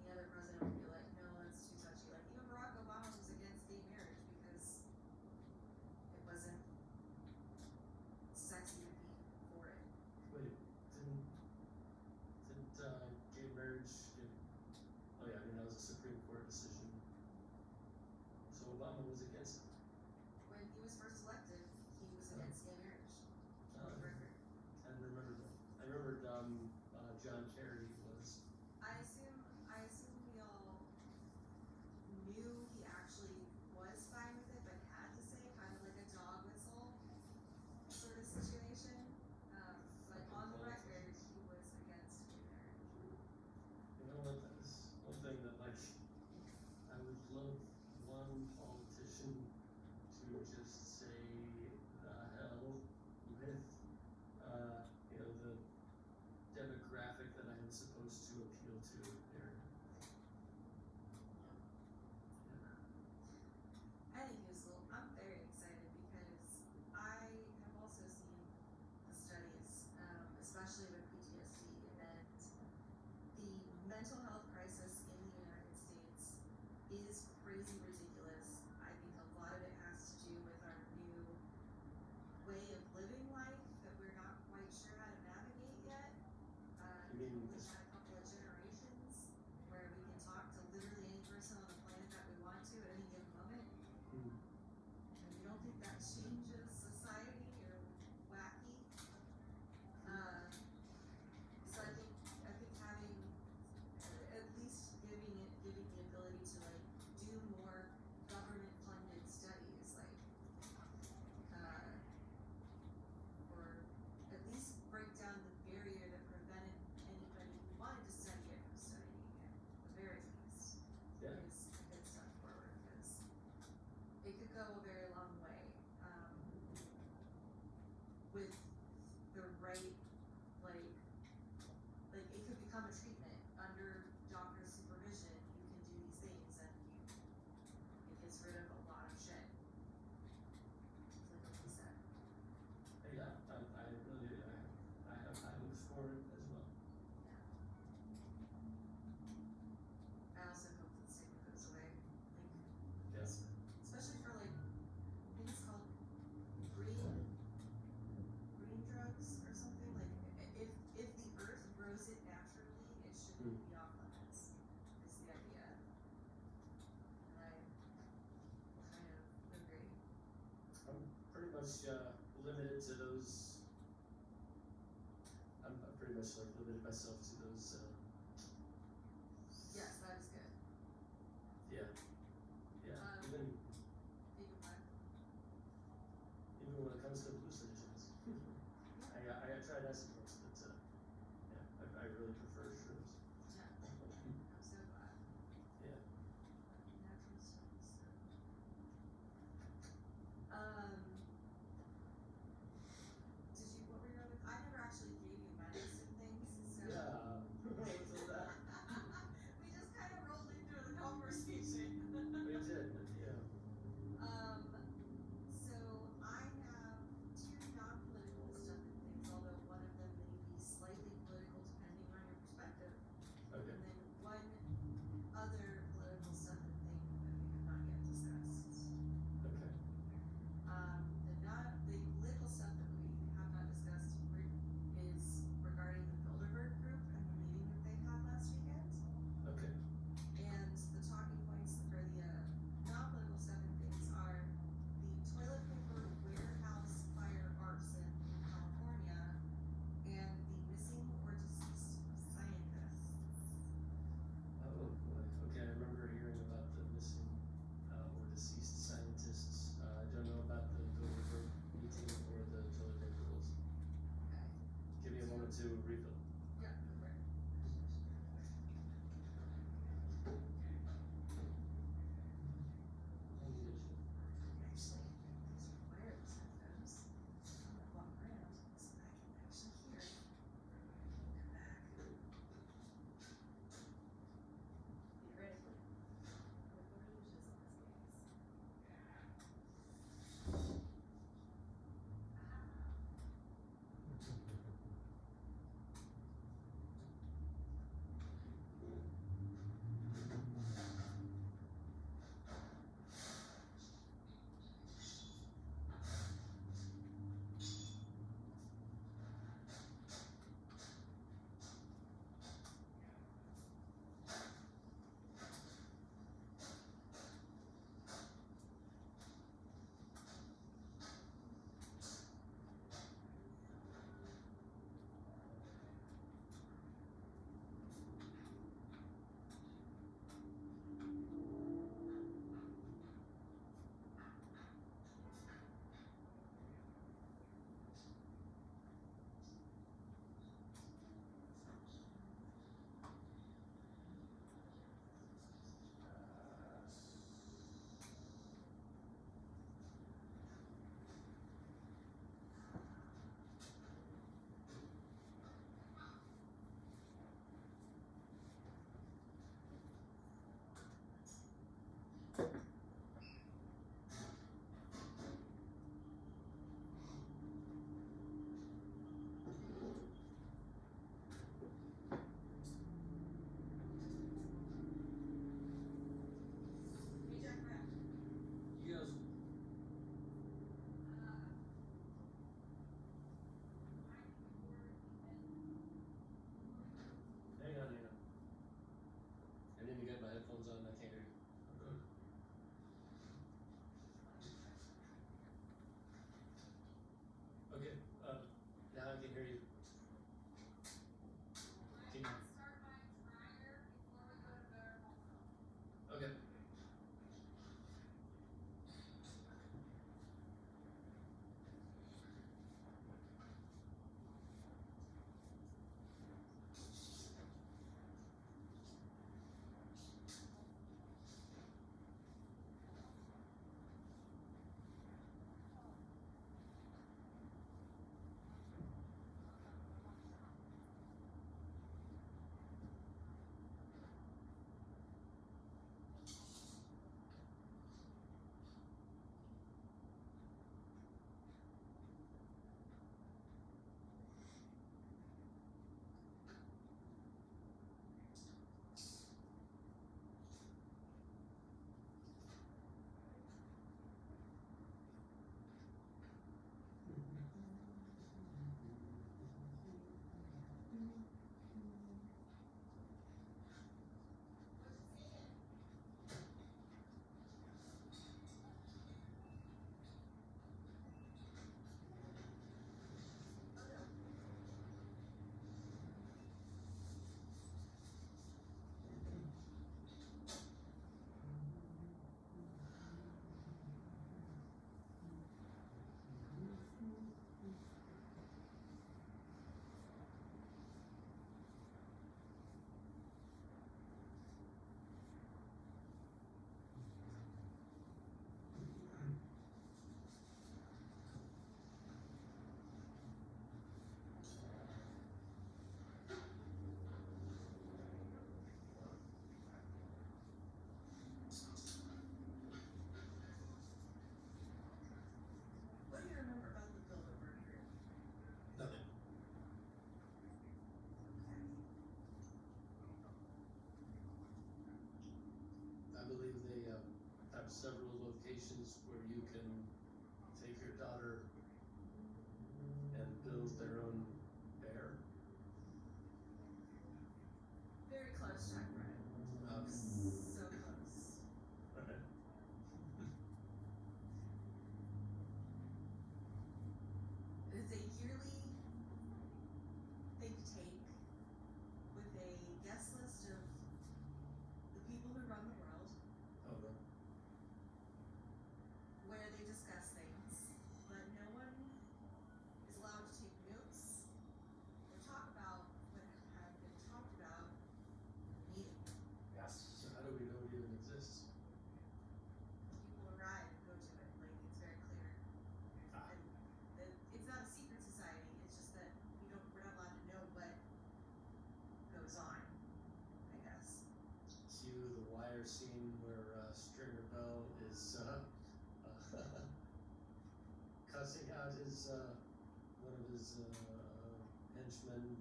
Speaker 2: Any other president would be like, no, that's too touchy. Like even Barack Obama was against gay marriage because it wasn't sexy to be for it.
Speaker 1: Wait, didn't gay marriage get, oh yeah, I mean, that was a Supreme Court decision. So Obama was against it.
Speaker 2: When he was first elected, he was against gay marriage. On the record.
Speaker 1: I didn't remember that. I remembered, John Kerry was.
Speaker 2: I assume we all knew he actually was fine with it, but had to say kind of like a dog whistle sort of situation. But on the record, he was against gay marriage.
Speaker 1: You know what, that's one thing that I would love one politician to just say the hell with, the
Speaker 2: especially with PTSD, and the mental health crisis in the United States is crazy ridiculous. I think a lot of it has to do with our new way of living life that we're not quite sure how to navigate yet.
Speaker 1: You mean
Speaker 2: We've
Speaker 1: this-
Speaker 2: had a couple of generations where we can talk to literally any person on the planet that we want to at any given moment.
Speaker 1: Hmm.
Speaker 2: And we don't think that changes society or wacky. So I think having, at least giving the ability to like do more government funded studies, like, or at least break down the barrier that prevented anybody who wanted to study it from studying it, at the very least.
Speaker 1: Yeah.
Speaker 2: Is a good step forward, because it could go a very long way, with the right, like it could become a treatment under doctor's supervision. You can do these things, and it gets rid of a lot of shit. Like what he said.
Speaker 1: Yeah, I really, I look forward as well.
Speaker 2: I also hope that the stigma goes away. Like,
Speaker 1: Yes.
Speaker 2: especially for like, I think it's called green drugs or something. Like, if the earth grows it naturally, it shouldn't be off limits, is the idea. And I kind of agree.
Speaker 1: I'm pretty much limited to those. I'm pretty much like limited myself to those.
Speaker 2: Yes, that is good.
Speaker 1: Yeah. Even
Speaker 2: Even when
Speaker 1: when it comes to hallucinogens, I tried acid once, but yeah, I really prefer shrooms.
Speaker 2: yeah, I'm so glad.
Speaker 1: Yeah.
Speaker 2: Natural studies. Did you, what were your other, I never actually gave you medicine things, so.
Speaker 1: Yeah. What's all that?
Speaker 2: We just kind of rolled into the conversation.
Speaker 1: We did. Yeah.
Speaker 2: So I have two non-political stuff and things, although one of them may be slightly political depending on your perspective.
Speaker 1: Okay.
Speaker 2: And then one other political stuff and thing that we have not yet discussed.
Speaker 1: Okay.
Speaker 2: The political stuff that we have not discussed is regarding the Bilderberg group and the meeting that they had last weekend.
Speaker 1: Okay.
Speaker 2: And the talking points, or the non-political stuff and things, are the toilet paper warehouse fire arson in California and the missing or deceased scientists.
Speaker 1: Oh boy. Okay, I remember hearing about the missing or deceased scientists. I don't know about the Bilderberg meeting or the toilet paper rolls.
Speaker 2: Okay.
Speaker 1: Give me a moment to refill.
Speaker 2: Yeah, go for it. Actually, these are wireless headphones. I'm gonna walk around so I can actually hear it. Come back. Theoretically, with the rouges in this case. Aha.
Speaker 1: have several locations where you can take your daughter and build their own bear.
Speaker 2: Very close, Jack Brennan.
Speaker 1: Okay.
Speaker 2: So close.
Speaker 1: Alright.
Speaker 2: It is a yearly think tank with a guest list of the people who run the world,
Speaker 1: Okay.
Speaker 2: where they discuss things, but no one is allowed to take notes or talk about what have been talked about in the meeting.
Speaker 1: Yes. So how do we know it even exists?
Speaker 2: People arrive and go to it, like it's very clear.
Speaker 1: Ah.
Speaker 2: And it's not a secret society, it's just that we're not allowed to know what goes on, I guess.
Speaker 1: Cue the Wire scene where Stringer Bell is cussing out his one of his henchmen,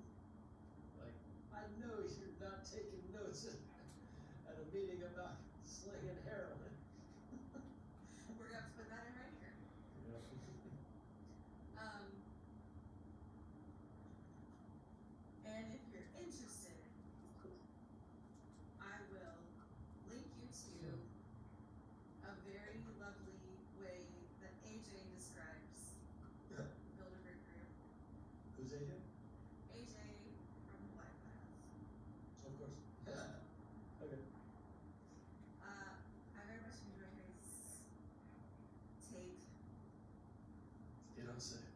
Speaker 1: like, I know you're not taking notes at a meeting about slinging heroin.
Speaker 2: We're gonna have to put that in right here. And if you're interested, I will link you to a very lovely way that AJ describes Bilderberg Group.
Speaker 1: Who's AJ?
Speaker 2: AJ from the White Path.
Speaker 1: Of course. Okay.
Speaker 2: I very much enjoy his take.
Speaker 1: You don't say.